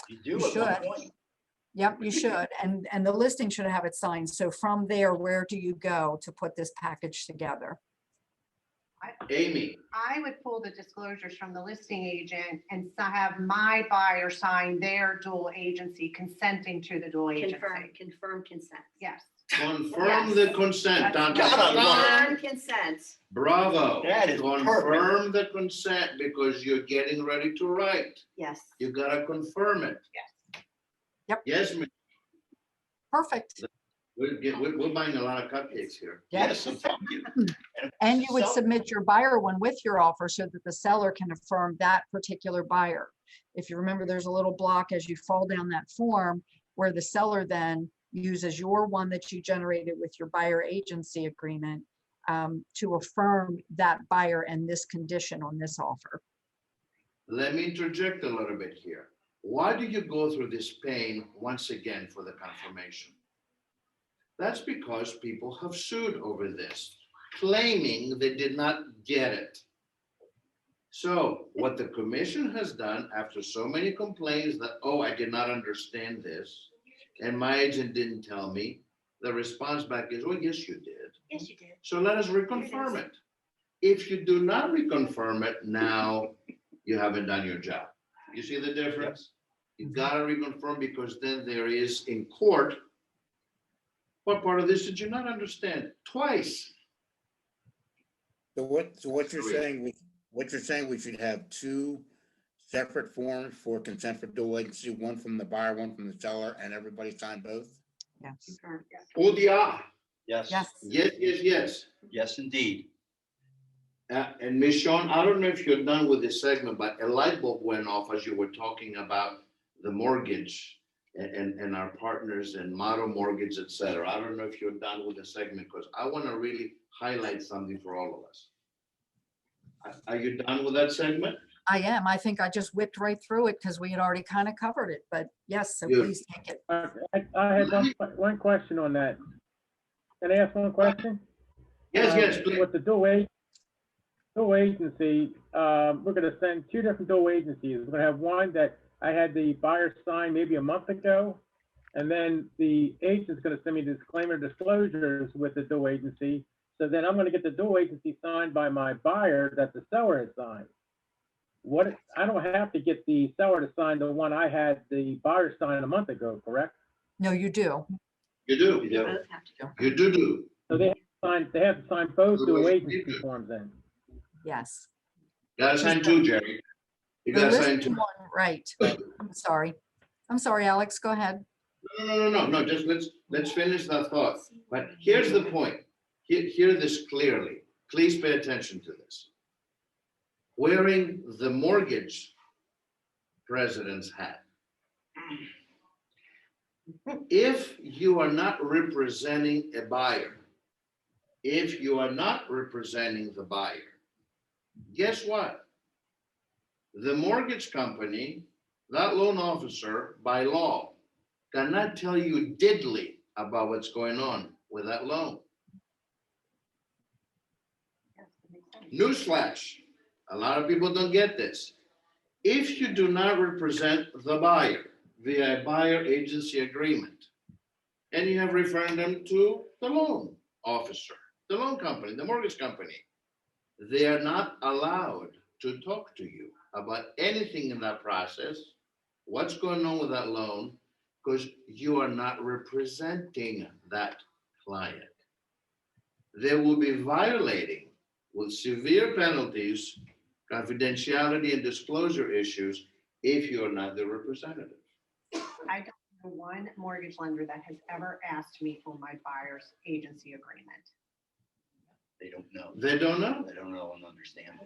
You do You at one should. point. Yep, you should, and the listing should have it signed. So from there, where do you go to put this package together? Amy, I would pull the disclosures from the listing agent and have my buyer sign their dual agency consenting to the dual agency. Confirm consent. Yes. confirm the consent. Dun, dun, Got dun, it. dun. Confirm consent. Bravo. That is Confirm the consent because you're getting ready to write. Yes. You gotta confirm it. Yes. Yep. Yes, ma'am. Perfect. We're buying a lot of cupcakes here. Yes, I'm telling you. And you would So- submit your buyer one with your offer so that the seller can affirm that particular buyer. If you remember, there's a little block as you fall down that form where the seller then uses your one that you generated with your buyer agency agreement to affirm that buyer and this condition on this offer. Let me interject a little bit here. Why do you go through this pain once again for the confirmation? That's because people have sued over this, claiming they did not get it. So what the commission has done after so many complaints that, oh, I did not understand this, and my agent didn't tell me, the response back is, oh, yes, you did. Yes, you did. So let us reconfirm it. If you do not reconfirm it, now you haven't done your job. You see the difference? You gotta reconfirm because then there is in court, what part of this did you not understand? Twice. so what you're Three. saying, what you're saying, we should have two separate forms for consent for dual agency, one from the buyer, one from the seller, and everybody sign both? Yes. Oh, yeah. Yes. Yes. Yes, yes, yes. Yes, indeed. And Ms. Sean, I don't know if you're done with this segment, but a light bulb went off as you were talking about the mortgage and our partners and Model Mortgage, et cetera. I don't know if you're done with the segment, because I want to really highlight something for all of us. Are you done with that segment? I am. I think I just whipped right through it because we had already kind of covered it, but yes, so Good. please take it. I had one question on that. Can I ask one question? Yes, yes, please. With the dual agency, we're gonna send two different dual agencies. We're gonna have one that I had the buyer sign maybe a month ago, and then the agent's gonna send me disclaimer disclosures with the dual agency. So then I'm gonna get the dual agency signed by my buyer that the seller has signed. I don't have to get the seller to sign the one I had the buyer sign a month ago, correct? No, you do. You do. We do. Both have to go. You do. So they have to sign both dual agency forms then. Yes. Gotta sign two, Jerry. You The gotta sign listing two. one, right. I'm sorry. I'm sorry, Alex, go ahead. No, just let's finish that thought. But here's the point. Hear this clearly. Please pay attention to this. Wearing the mortgage president's hat. If you are not representing a buyer, if you are not representing the buyer, guess what? The mortgage company, that loan officer, by law, cannot tell you diddly about what's going on with that loan. Newsflash, a lot of people don't get this. If you do not represent the buyer via a buyer agency agreement, and you have referred them to the loan officer, the loan company, the mortgage company, they are not allowed to talk to you about anything in that process, what's going on with that loan, because you are not representing that client. They will be violating with severe penalties, confidentiality and disclosure issues if you are not the representative. I don't know one mortgage lender that has ever asked me for my buyer's agency agreement. They don't know. They don't know. They don't know and understand.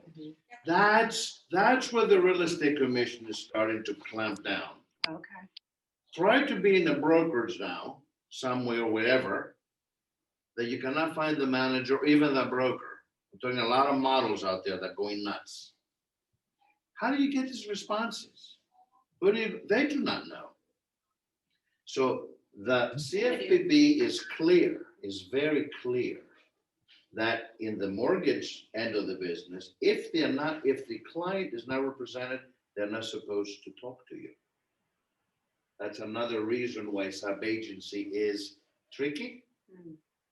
That's where the real estate commission is starting to clamp down. Okay. Try to be in a brokerage now, somewhere, wherever, that you cannot find the manager or even the broker. I'm talking a lot of models out there that are going nuts. How do you get these responses? They do not know. So the CFPB is clear, is very clear, that in the mortgage end of the business, if the client is not represented, they're not supposed to talk to you. That's another reason why sub-agency is tricky.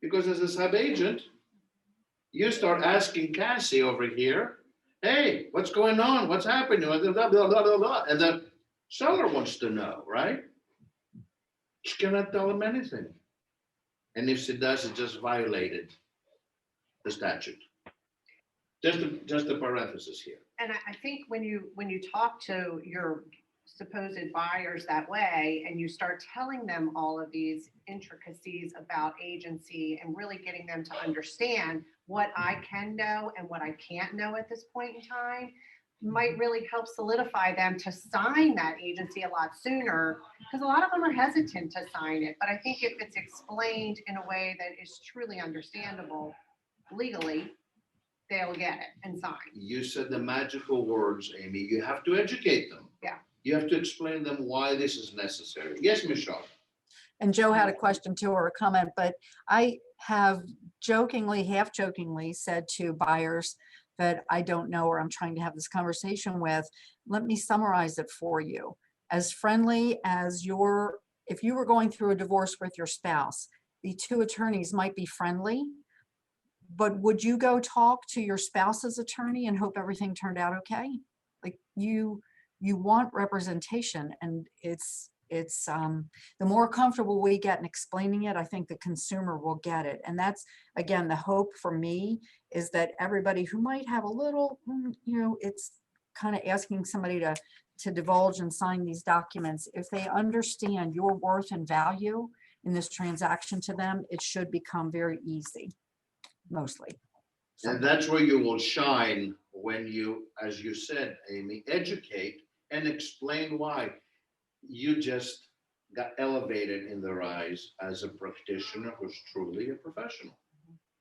Because as a sub-agent, you start asking Cassie over here, hey, what's going on? What's happening? Blah, blah, blah, blah, blah. And the seller wants to know, right? She cannot tell him anything. And if she does, it just violated the statute. Just a parenthesis here. And I think when you talk to your supposed buyers that way, and you start telling them all of these intricacies about agency and really getting them to understand what I can know and what I can't know at this point in time, might really help solidify them to sign that agency a lot sooner, because a lot of them are hesitant to sign it. But I think if it's explained in a way that is truly understandable legally, they'll get it and sign. You said the magical words, Amy. You have to educate them. Yeah. You have to explain them why this is necessary. Yes, Ms. Shaw. And Joe had a question too, or a comment, but I have jokingly, half jokingly said to buyers that I don't know, or I'm trying to have this conversation with, let me summarize it for you. As friendly as if you were going through a divorce with your spouse, the two attorneys might be friendly, but would you go talk to your spouse's attorney and hope everything turned out okay? Like you want representation, and it's the more comfortable we get in explaining it, I think the consumer will get it. And that's, again, the hope for me is that everybody who might have a little, kind of asking somebody to divulge and sign these documents, if they understand your worth and value in this transaction to them, it should become very easy, mostly. So, And that's where you will shine when you, as you said, Amy, educate and explain why you just got elevated in their eyes as a practitioner who's truly a professional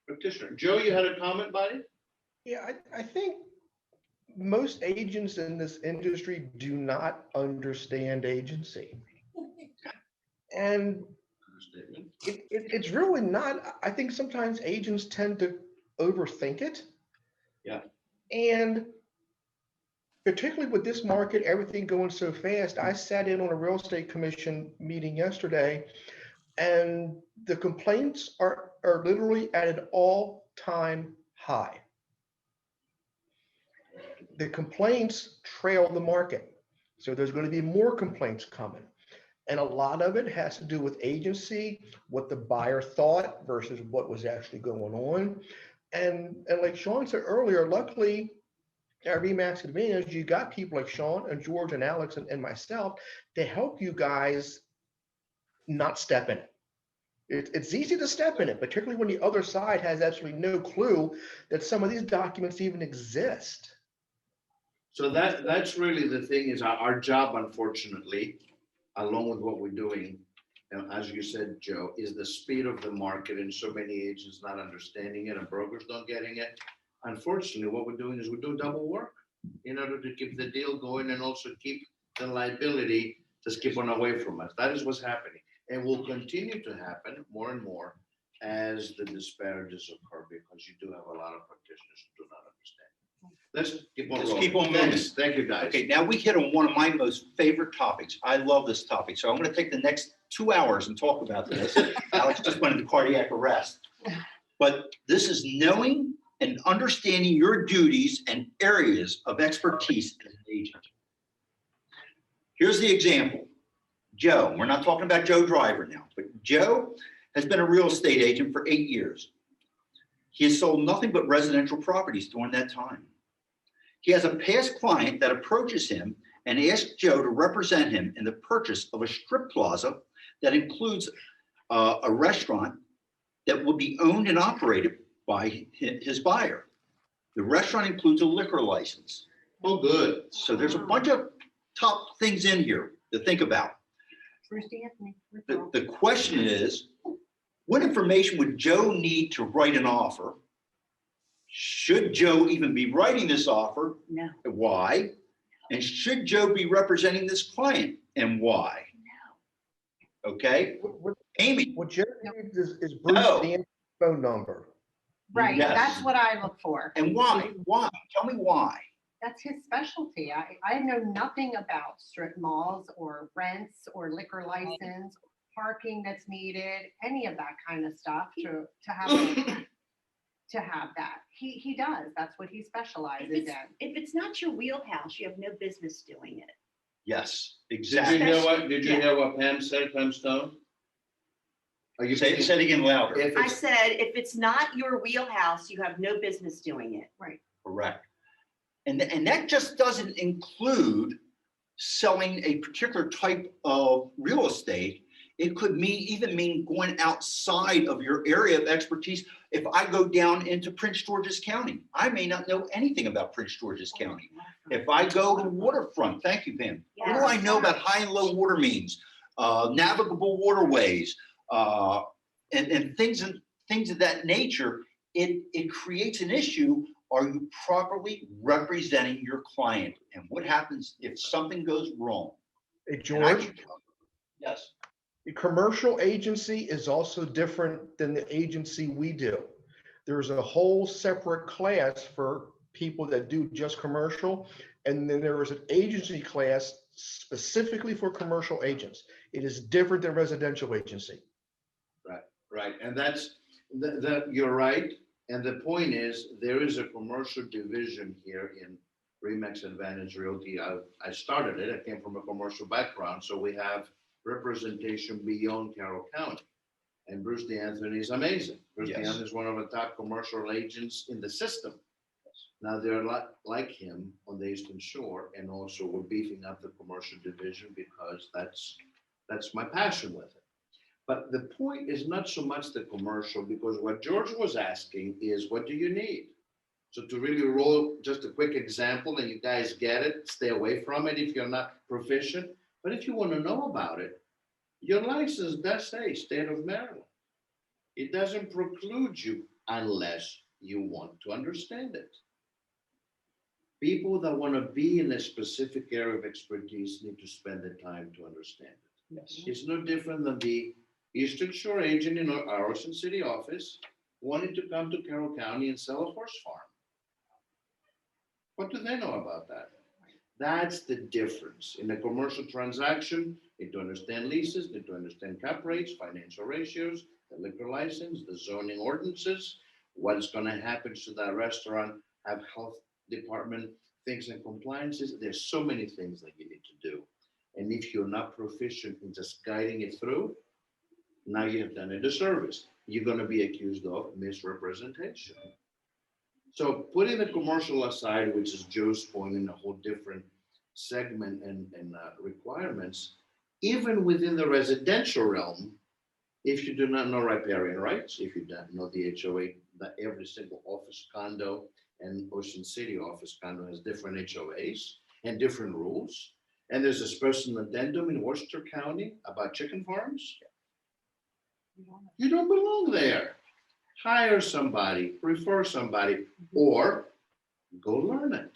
practitioner. Joe, you had a comment, buddy? Yeah, I think most agents in this industry do not understand agency. And it's really not, I think sometimes agents tend to overthink it. Yeah. And particularly with this market, everything going so fast, I sat in on a real estate commission meeting yesterday, and the complaints are literally at an all-time high. The complaints trail the market. So there's going to be more complaints coming. And a lot of it has to do with agency, what the buyer thought versus what was actually going on. And like Sean said earlier, luckily at RE/MAX Advantage, you got people like Sean and George and Alex and myself to help you guys not step in it. It's easy to step in it, particularly when the other side has absolutely no clue that some of these documents even exist. So that's really the thing is our job, unfortunately, along with what we're doing, and as you said, Joe, is the speed of the market and so many agents not understanding it and brokers not getting it. Unfortunately, what we're doing is we're doing double work in order to keep the deal going and also keep the liability to keep on away from us. That is what's happening and will continue to happen more and more as the disparities occur because you do have a lot of practitioners who do not understand. Let's keep on Let's rolling. keep on moving. Thanks. Thank you, guys. Okay, now we hit on one of my most favorite topics. I love this topic. So I'm going to take the next 2 hours and talk about this. Alex just went into cardiac arrest. But this is knowing and understanding your duties and areas of expertise as an agent. Here's the example. Joe, we're not talking about Joe Driver now, but Joe has been a real estate agent for 8 years. He has sold nothing but residential properties during that time. He has a past client that approaches him and asks Joe to represent him in the purchase of a strip plaza that includes a restaurant that will be owned and operated by his buyer. The restaurant includes a liquor license. Oh, good. So there's a bunch of top things in here to think about. Bruce Anthony. The question is, what information would Joe need to write an offer? Should Joe even be writing this offer? No. Why? And should Joe be representing this client and why? Okay, Amy, What Jerry needs is Bruce No. Dan's phone number. Right, Yes. that's what I look for. and why? Why? Tell me why. That's his specialty. I know nothing about strip malls or rents or liquor license, parking that's needed, any of that kind of stuff to have to have that. He does. That's what he specializes in. If it's not your wheelhouse, you have no business doing it. Yes, Did exactly. you hear what Pam said, Pam Stone? Are you Say it again louder. If I it's- said, if it's not your wheelhouse, you have no business doing it. Correct. And that just doesn't include selling a particular type of real estate. It could even mean going outside of your area of expertise. If I go down into Prince George's County, I may not know anything about Prince George's County. If I go to waterfront, thank you, Pam. What do I know about high and low water means, navigable waterways, and things of that nature? It creates an issue. Are you properly representing your client? And what happens if something goes wrong? Hey, And I George, can tell you, yes, the commercial agency is also different than the agency we do. There's a whole separate class for people that do just commercial. And then there is an agency class specifically for commercial agents. It is different than residential agency. Right, and that's, you're right. And the point is, there is a commercial division here in RE/MAX Advantage Realty. I started it, I came from a commercial background, so we have representation beyond Carroll County. And Bruce D'Anthony is amazing. Bruce Yes. D'Anthony is one of the top commercial agents in the system. Now, they're like him on the Eastern Shore, and also we're beefing up the commercial division because that's my passion with it. But the point is not so much the commercial, because what George was asking is, what do you need? So to really roll just a quick example, and you guys get it, stay away from it if you're not proficient. But if you want to know about it, your license does say State of Maryland. It doesn't preclude you unless you want to understand it. People that want to be in a specific area of expertise need to spend the time to understand it. Yes. It's no different than the Eastern Shore agent in our Ocean City office wanting to come to Carroll County and sell a horse farm. What do they know about that? That's the difference. In a commercial transaction, you need to understand leases, need to understand cap rates, financial ratios, the liquor license, the zoning ordinances, what's going to happen to that restaurant, have health department things and compliances. There's so many things that you need to do. And if you're not proficient in just guiding it through, now you have done a disservice. You're going to be accused of misrepresentation. So putting the commercial aside, which is Joe's point, in a whole different segment and requirements, even within the residential realm, if you do not know riparian rights, if you don't know the HOA, that every single office condo and Ocean City office condo has different HOAs and different rules. And there's a special addendum in Worcester County about chicken farms. You don't belong there. Hire somebody, refer somebody, or go learn it.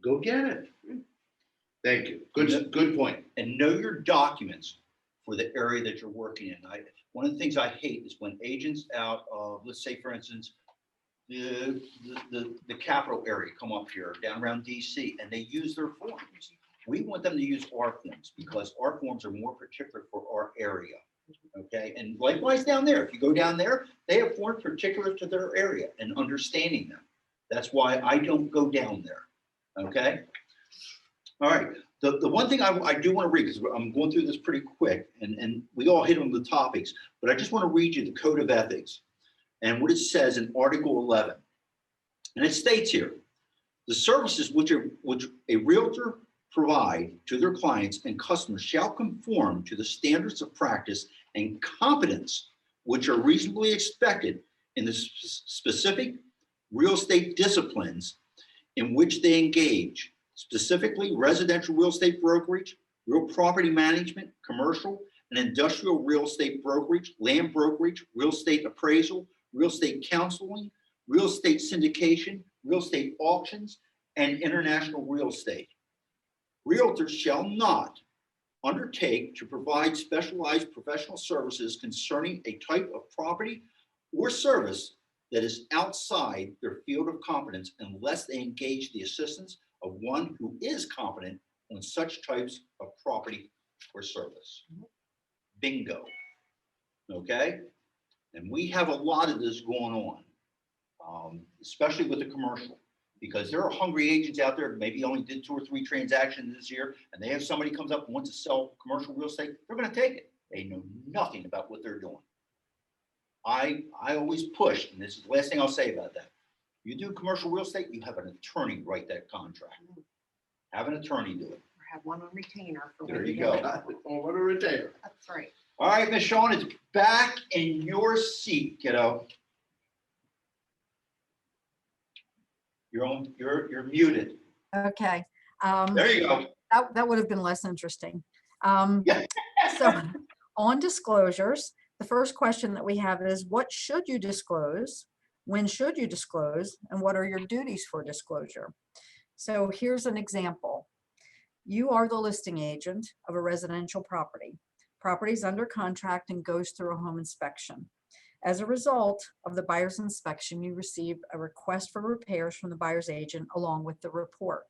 Go get it. Thank you. Good point. And know your documents for the area that you're working in. One of the things I hate is when agents out of, let's say, for instance, the capital area come up here, down around DC, and they use their forms. We want them to use our forms because our forms are more particular for our area. Okay, and likewise down there, if you go down there, they have forms particular to their area and understanding them. That's why I don't go down there. Okay. All right. The one thing I do want to read, because I'm going through this pretty quick, and we all hit on the topics, but I just want to read you the Code of Ethics and what it says in Article 11. And it states here, the services which a realtor provide to their clients and customers shall conform to the standards of practice and competence which are reasonably expected in the specific real estate disciplines in which they engage, specifically residential real estate brokerage, real property management, commercial and industrial real estate brokerage, land brokerage, real estate appraisal, real estate counseling, real estate syndication, real estate auctions, and international real estate. Realtors shall not undertake to provide specialized professional services concerning a type of property or service that is outside their field of competence unless they engage the assistance of one who is competent on such types of property or service. Bingo. Okay? And we have a lot of this going on, especially with the commercial, because there are hungry agents out there, maybe only did 2 or 3 transactions this year, and they have somebody comes up and wants to sell commercial real estate, they're going to take it. They know nothing about what they're doing. I always push, and this is the last thing I'll say about that. You do commercial real estate, you have an attorney write that contract. Have an attorney do it. Or have one on retainer. For There when you get go. it. Or what a retainer. That's right. All right, Ms. Shawn, it's back in your seat, kiddo. You're muted. Okay. There you go. That would have been less interesting. Yeah. So on disclosures, the first question that we have is, what should you disclose? When should you disclose? And what are your duties for disclosure? So here's an example. You are the listing agent of a residential property. Property is under contract and goes through a home inspection. As a result of the buyer's inspection, you receive a request for repairs from the buyer's agent along with the report.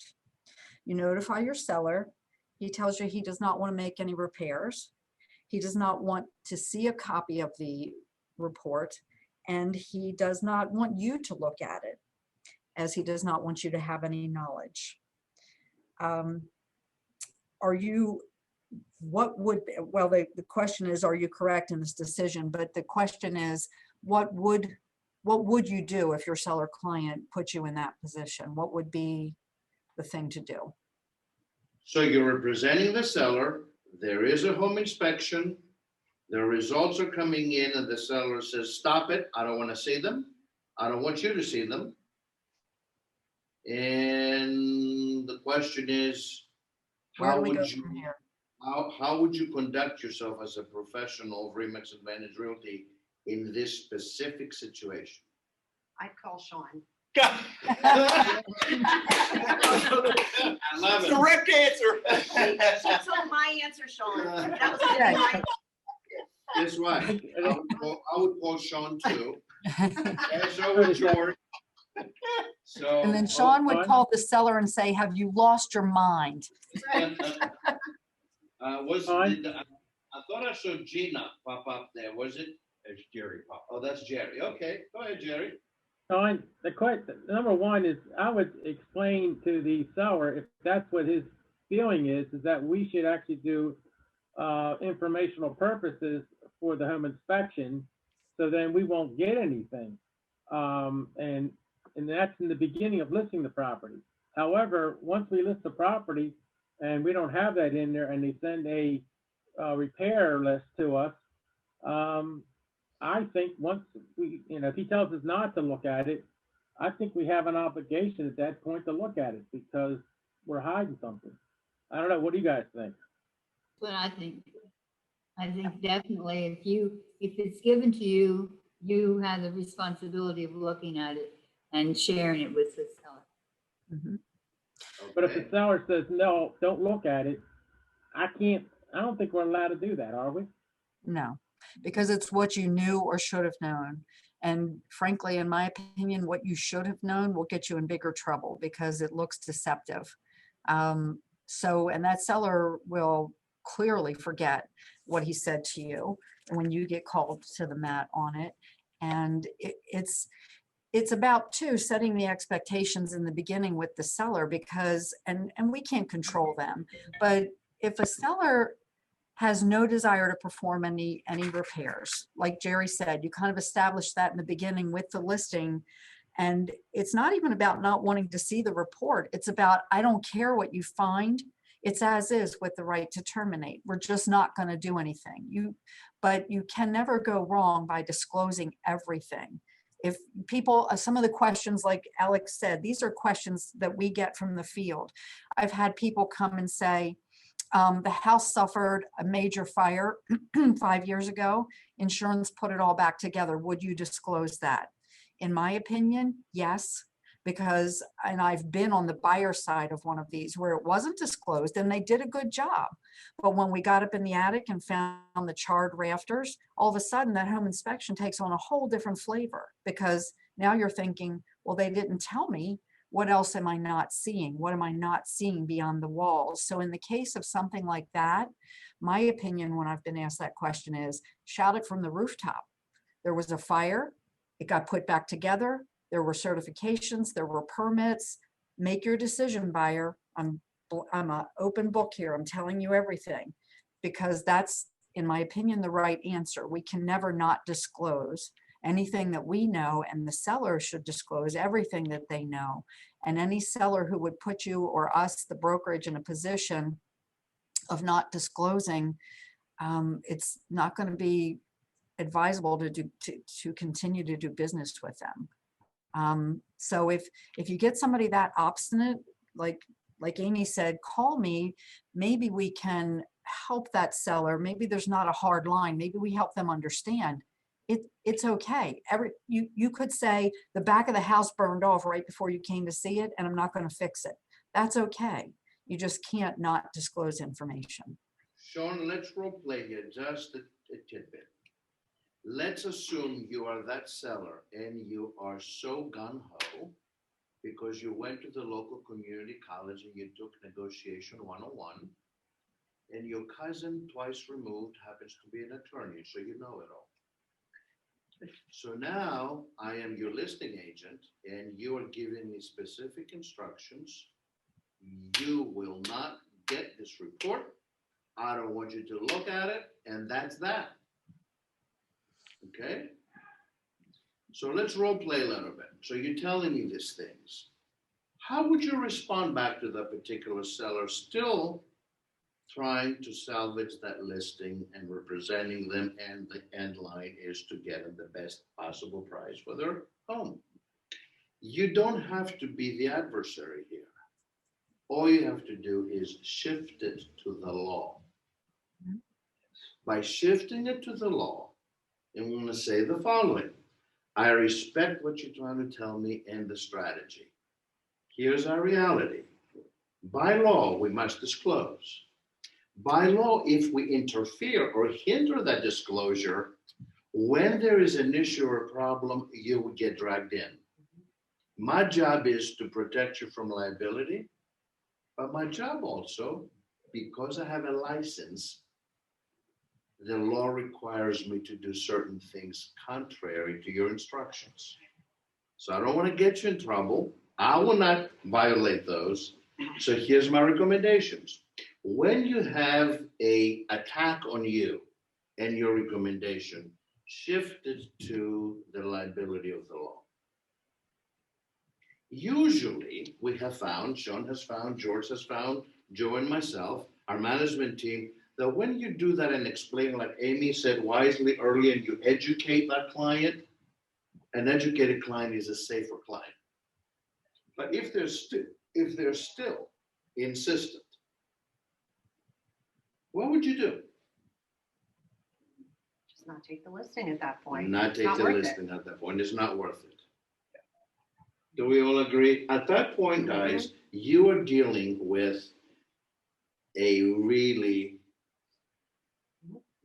You notify your seller. He tells you he does not want to make any repairs. He does not want to see a copy of the report, and he does not want you to look at it, as he does not want you to have any knowledge. The question is, are you correct in this decision? But the question is, what would what would you do if your seller client put you in that position? What would be the thing to do? So you're representing the seller, there is a home inspection, the results are coming in and the seller says, stop it, I don't want to see them. I don't want you to see them. And the question is, Where how do we go would you, from here? how would you conduct yourself as a professional of Remax Advantage Realty in this specific situation? I'd call Sean. I love it. Direct answer. She told my answer, Sean. That was Okay. my, Guess what? I would call Sean too. And so would George. So. And then Sean would fine. call the seller and say, have you lost your mind? Fine. I thought I saw Gina pop up there. Was it? It's Jerry Pop. Oh, that's Jerry. Okay, go ahead, Jerry. Fine. The question, number one is, I would explain to the seller, if that's what his feeling is that we should actually do informational purposes for the home inspection, so then we won't get anything. And that's in the beginning of listing the property. However, once we list the property and we don't have that in there and they send a repair list to us, I think once we, if he tells us not to look at it, I think we have an obligation at that point to look at it because we're hiding something. I don't know. What do you guys think? What I think. I think definitely if it's given to you, you have the responsibility of looking at it and sharing it with the seller. Mhm. But if the Okay. seller says, no, don't look at it, I don't think we're allowed to do that, are we? No, because it's what you knew or should have known. And frankly, in my opinion, what you should have known will get you in bigger trouble because it looks deceptive. And that seller will clearly forget what he said to you when you get called to the mat on it. And it's about too setting the expectations in the beginning with the seller because, and we can't control them, but if a seller has no desire to perform any repairs, like Jerry said, you kind of establish that in the beginning with the listing. And it's not even about not wanting to see the report. It's about, I don't care what you find. It's as is with the right to terminate. We're just not going to do anything. But you can never go wrong by disclosing everything. If people, some of the questions, like Alex said, these are questions that we get from the field. I've had people come and say, the house suffered a major fire 5 years ago. Insurance put it all back together. Would you disclose that? In my opinion, yes, because, and I've been on the buyer side of one of these where it wasn't disclosed and they did a good job. But when we got up in the attic and found the charred rafters, all of a sudden that home inspection takes on a whole different flavor because now you're thinking, well, they didn't tell me. What else am I not seeing? What am I not seeing beyond the walls? So in the case of something like that, my opinion when I've been asked that question is shout it from the rooftop. There was a fire, it got put back together, there were certifications, there were permits. Make your decision, buyer. I'm an open book here. I'm telling you everything because that's, in my opinion, the right answer. We can never not disclose anything that we know, and the seller should disclose everything that they know. And any seller who would put you or us, the brokerage, in a position of not disclosing, it's not going to be advisable to continue to do business with them. So if you get somebody that obstinate, like Amy said, call me. Maybe we can help that seller. Maybe there's not a hard line. Maybe we help them understand. It's okay. You could say the back of the house burned off right before you came to see it, and I'm not going to fix it. That's okay. You just can't not disclose information. Sean, let's role play here just a tidbit. Let's assume you are that seller and you are so gung-ho because you went to the local community college and you took negotiation 101, and your cousin twice removed happens to be an attorney, so you know it all. So now I am your listing agent and you are giving me specific instructions. You will not get this report. I don't want you to look at it, and that's that. Okay? So let's role play a little bit. So you're telling me these things. How would you respond back to that particular seller still trying to salvage that listing and representing them, and the end line is to get them the best possible price for their home? You don't have to be the adversary here. All you have to do is shift it to the law. By shifting it to the law, I'm going to say the following. I respect what you're trying to tell me and the strategy. Here's our reality. By law, we must disclose. By law, if we interfere or hinder that disclosure, when there is an issue or a problem, you will get dragged in. My job is to protect you from liability, but my job also, because I have a license, the law requires me to do certain things contrary to your instructions. So I don't want to get you in trouble. I will not violate those. So here's my recommendations. When you have an attack on you and your recommendation, shift it to the liability of the law. Usually, we have found, Sean has found, George has found, Joe and myself, our management team, that when you do that and explain, like Amy said wisely earlier, and you educate that client, an educated client is a safer client. But if they're still insistent, what would you do? Just not take the listing at that point. Not It's take the worth it. listing at that point. It's not worth it. Do we all agree? At that point, guys, you are dealing with a really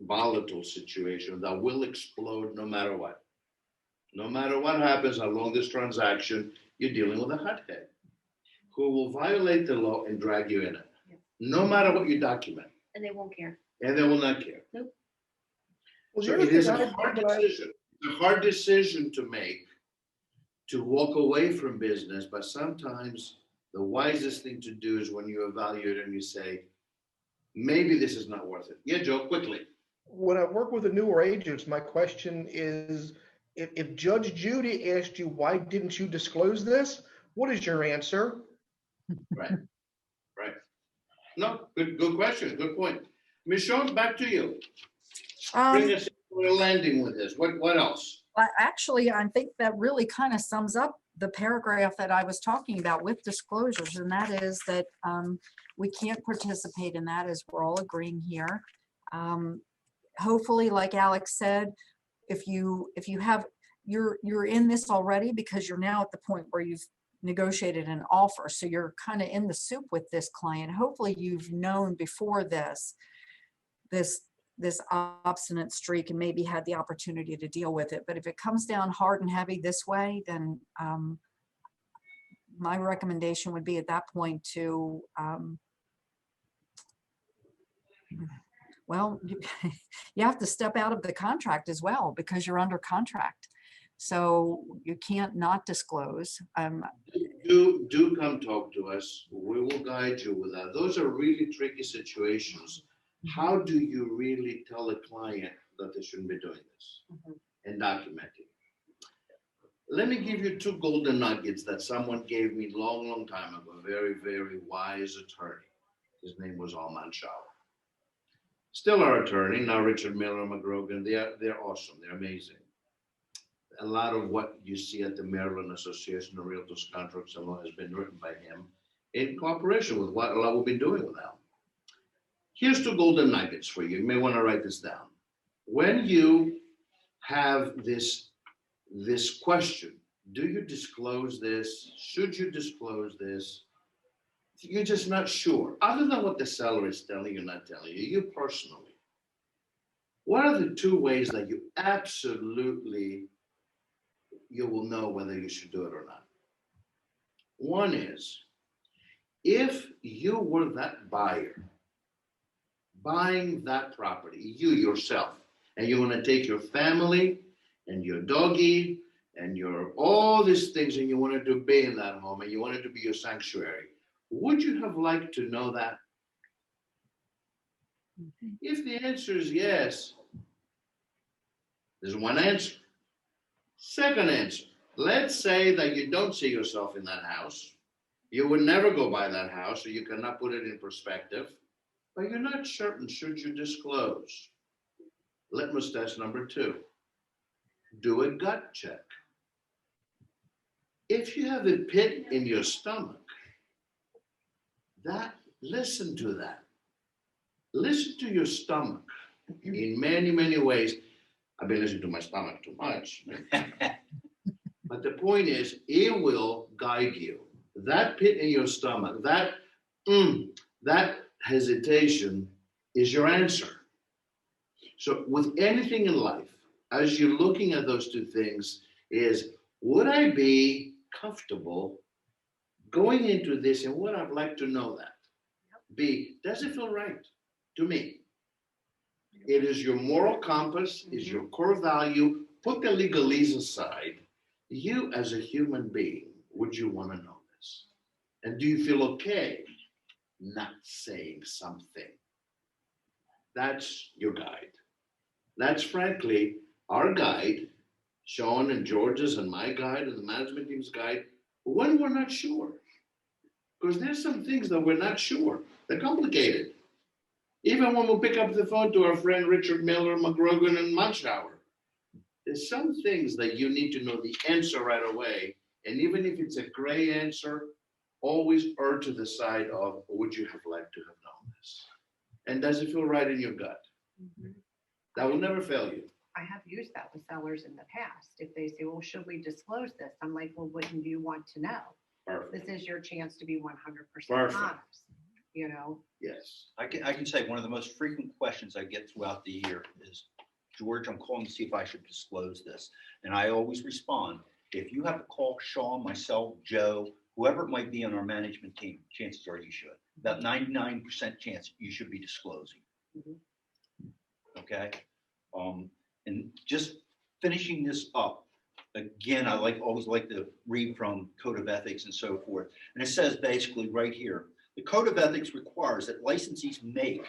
volatile situation that will explode no matter what. No matter what happens along this transaction, you're dealing with a hothead who will violate the law and drag you in it, no matter what you document, And they won't care. and they will not care. Well, the So other it is thing a hard decision. It's a hard decision to make, to walk away from business, but sometimes the wisest thing to do is when you evaluate and you say, maybe this is not worth it. Yeah, Joe, quickly. When I work with the newer agents, my question is, if Judge Judy asked you, why didn't you disclose this? What is your answer? Right. No, good question, good point. Michelle, back to you. Bring us to a landing with this. What else? Actually, I think that really kind of sums up the paragraph that I was talking about with disclosures, and that is that we can't participate in that, as we're all agreeing here. Hopefully, like Alex said, if you're in this already because you're now at the point where you've negotiated an offer, so you're kind of in the soup with this client. Hopefully, you've known before this obstinate streak and maybe had the opportunity to deal with it. But if it comes down hard and heavy this way, then my recommendation would be at that point to, well, you have to step out of the contract as well because you're under contract. So you can't not disclose. Do come talk to us. We will guide you with that. Those are really tricky situations. How do you really tell a client that they shouldn't be doing this and documenting? Let me give you two golden nuggets that someone gave me long time ago, a very, very wise attorney. His name was Alman Shah. Still our attorney, now Richard Miller McGrogan. They're awesome. They're amazing. A lot of what you see at the Maryland Association of Realtors Contracts and Law has been written by him in cooperation with what we've been doing with them. Here's two golden nuggets for you. You may want to write this down. When you have this question, do you disclose this? Should you disclose this? You're just not sure. Other than what the seller is telling you, not telling you, you personally, what are the two ways that you absolutely, you will know whether you should do it or not? One is, if you were that buyer buying that property, you yourself, and you want to take your family and your doggy and your all these things and you wanted to be in that home and you wanted to be your sanctuary, would you have liked to know that? If the answer is yes, there's one answer. Second answer, let's say that you don't see yourself in that house. You would never go by that house, so you cannot put it in perspective, but you're not certain should you disclose. Litmus test number 2, do a gut check. If you have a pit in your stomach, listen to that. Listen to your stomach in many, many ways. I've been listening to my stomach too much. But the point is, it will guide you. That pit in your stomach, that hesitation is your answer. So with anything in life, as you're looking at those two things, is would I be comfortable going into this, and would I like to know that? B, does it feel right to me? It is your moral compass, is your core value. Put the legalese aside. You as a human being, would you want to know this? And do you feel okay not saying something? That's your guide. That's frankly our guide, Sean and George's and my guide and the management team's guide, when we're not sure. Because there's some things that we're not sure. They're complicated. Even when we pick up the phone to our friend Richard Miller, McGrogan, and Munshauer, there's some things that you need to know the answer right away. And even if it's a gray answer, always err to the side of, would you have liked to have known this? And does it feel right in your gut? That will never fail you. I have used that with sellers in the past. If they say, well, should we disclose this? I'm like, well, wouldn't you want to know? Perfect. This is your chance to be 100% Perfect. honest, you know? Yes. I can say one of the most frequent questions I get throughout the year is, George, I'm calling to see if I should disclose this. And I always respond, if you have to call Sean, myself, Joe, whoever it might be on our management team, chances are you should. About 99% chance you should be disclosing. Okay? And just finishing this up, again, I always like to read from Code of Ethics and so forth. And it says basically right here, the Code of Ethics requires that licensees make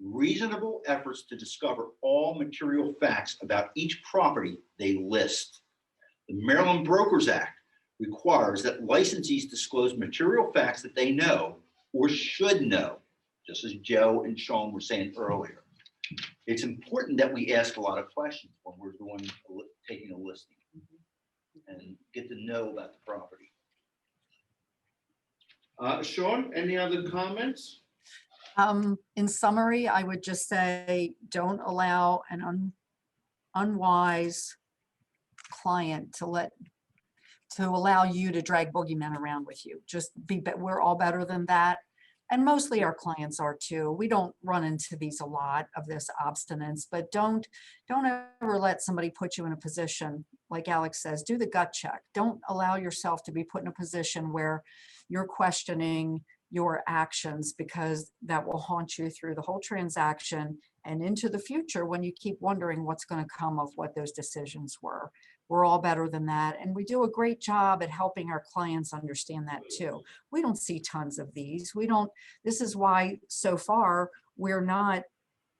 reasonable efforts to discover all material facts about each property they list. The Maryland Brokers Act requires that licensees disclose material facts that they know or should know, just as Joe and Sean were saying earlier. It's important that we ask a lot of questions when we're taking a listing and get to know about the property. Sean, any other comments? In summary, I would just say, don't allow an unwise client to allow you to drag boogeymen around with you. Just we're all better than that. And mostly our clients are too. We don't run into these a lot of this obstinance, but don't ever let somebody put you in a position, like Alex says, do the gut check. Don't allow yourself to be put in a position where you're questioning your actions, because that will haunt you through the whole transaction and into the future when you keep wondering what's going to come of what those decisions were. We're all better than that. And we do a great job at helping our clients understand that too. We don't see tons of these. This is why so far we're not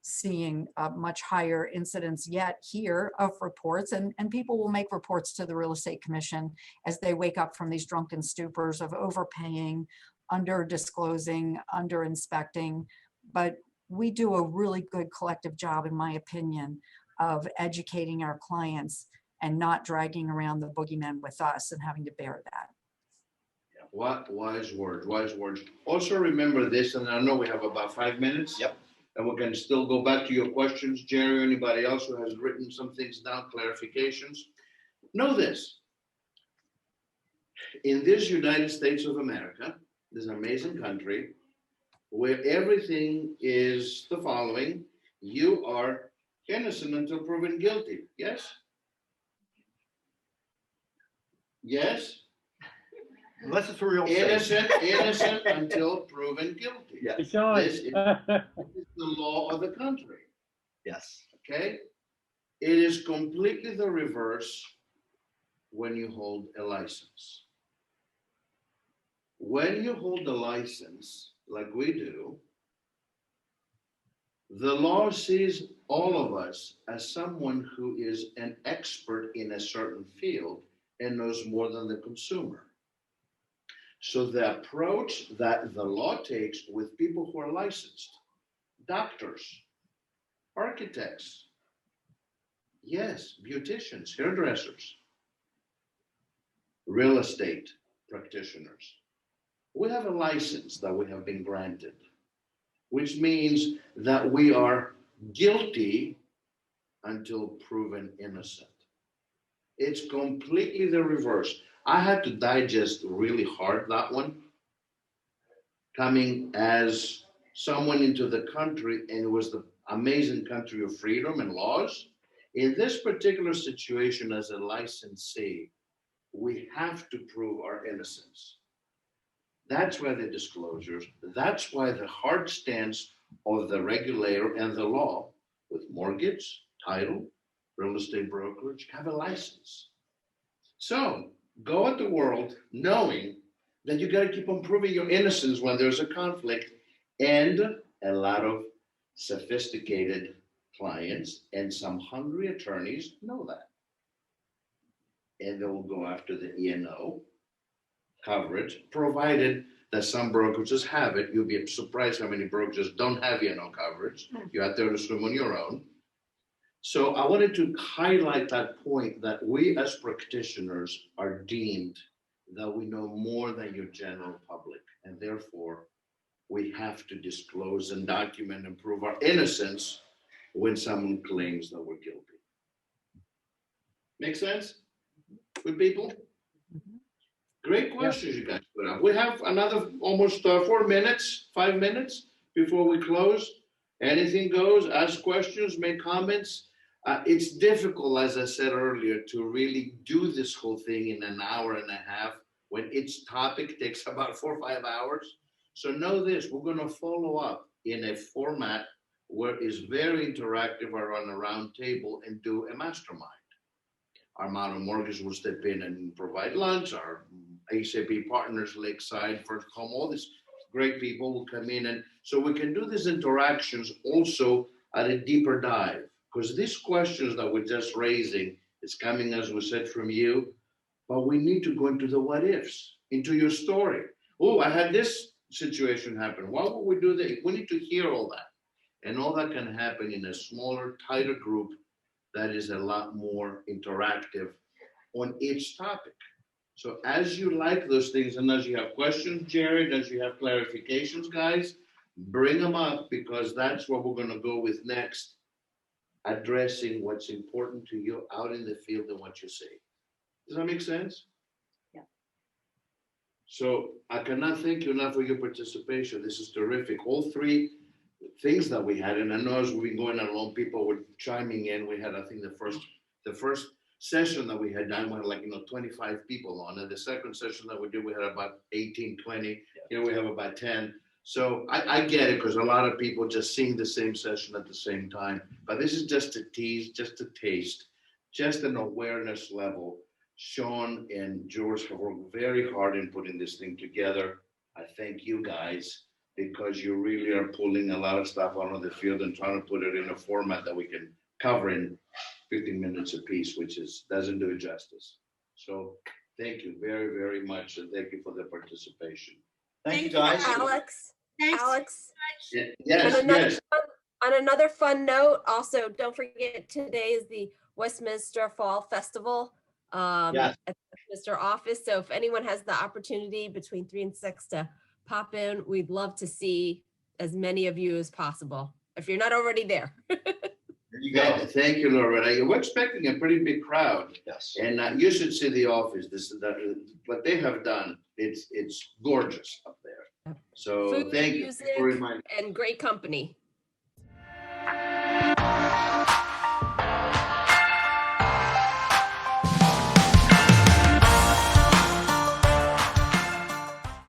seeing a much higher incidence yet here of reports, and people will make reports to the Real Estate Commission as they wake up from these drunken stupors of overpaying, under disclosing, under inspecting. But we do a really good collective job, in my opinion, of educating our clients and not dragging around the boogeymen with us and having to bear that. What wise words, wise words. Also remember this, and I know we have about 5 minutes. Yep. And we can still go back to your questions, Jerry, or anybody else who has written some things down, clarifications. Know this. In this United States of America, this amazing country, where everything is the following: you are innocent until proven guilty. Yes? Yes? Unless it's a real Innocent until proven guilty. Yes. Hey, Sean, This is the law of the country, Yes. okay? It is completely the reverse when you hold a license. When you hold a license, like we do, the law sees all of us as someone who is an expert in a certain field and knows more than the consumer. So the approach that the law takes with people who are licensed, doctors, architects, yes, beauticians, hairdressers, real estate practitioners, we have a license that we have been granted, which means that we are guilty until proven innocent. It's completely the reverse. I had to digest really hard that one, coming as someone into the country, and it was the amazing country of freedom and laws. In this particular situation, as a licensee, we have to prove our innocence. That's why the disclosures, that's why the hard stance of the regulator and the law with mortgage, title, real estate brokerage, have a license. So go at the world knowing that you got to keep on proving your innocence when there's a conflict, and a lot of sophisticated clients and some hungry attorneys know that. And they will go after the E&O coverage, provided that some brokerages have it. You'll be surprised how many brokerages don't have E&O coverage. You have to swim on your own. So I wanted to highlight that point, that we as practitioners are deemed that we know more than your general public, and therefore we have to disclose and document and prove our innocence when someone claims that we're guilty. Make sense? Good people? Great questions you guys put up. We have another almost 4 minutes, 5 minutes before we close. Anything goes, ask questions, make comments. It's difficult, as I said earlier, to really do this whole thing in an hour and a half when each topic takes about 4 or 5 hours. So know this, we're going to follow up in a format where it's very interactive around a round table and do a mastermind. Our Modern Mortgage will step in and provide lunch. Our ACP partners, Lakeside, First Home, all these great people will come in. And so we can do these interactions also at a deeper dive, because these questions that we're just raising is coming, as we said, from you, but we need to go into the what ifs, into your story. Oh, I had this situation happen. Why would we do that? We need to hear all that. And all that can happen in a smaller, tighter group that is a lot more interactive on each topic. So as you like those things, and as you have questions, Jared, as you have clarifications, guys, bring them up, because that's what we're going to go with next, addressing what's important to you out in the field and what you see. Does that make sense? Yeah. So I cannot thank you enough for your participation. This is terrific. All three things that we had, and I know as we've been going along, people were chiming in. We had, I think, the first session that we had done, we had like 25 people on, and the second session that we did, we had about 18, 20. Here we have about 10. So I get it, because a lot of people just seeing the same session at the same time. But this is just a tease, just a taste, just an awareness level. Sean and George have worked very hard in putting this thing together. I thank you guys, because you really are pulling a lot of stuff out of the field and trying to put it in a format that we can cover in 15 minutes apiece, which doesn't do it justice. So thank you very, very much, and thank you for the participation. Thank you, guys. Alex. Thanks. Alex, Yes, on another, yes. on another fun note, also, don't forget, today is the Westminster Fall Festival Yes. at the Westminster office. So if anyone has the opportunity between 3 and 6 to pop in, we'd love to see as many of you as possible, if you're not already there. There you go. Thank you, Loretta. We're expecting a pretty big crowd, Yes. and you should see the office. What they have done. It's gorgeous up there. So Food, thank you music, for reminding. and great company.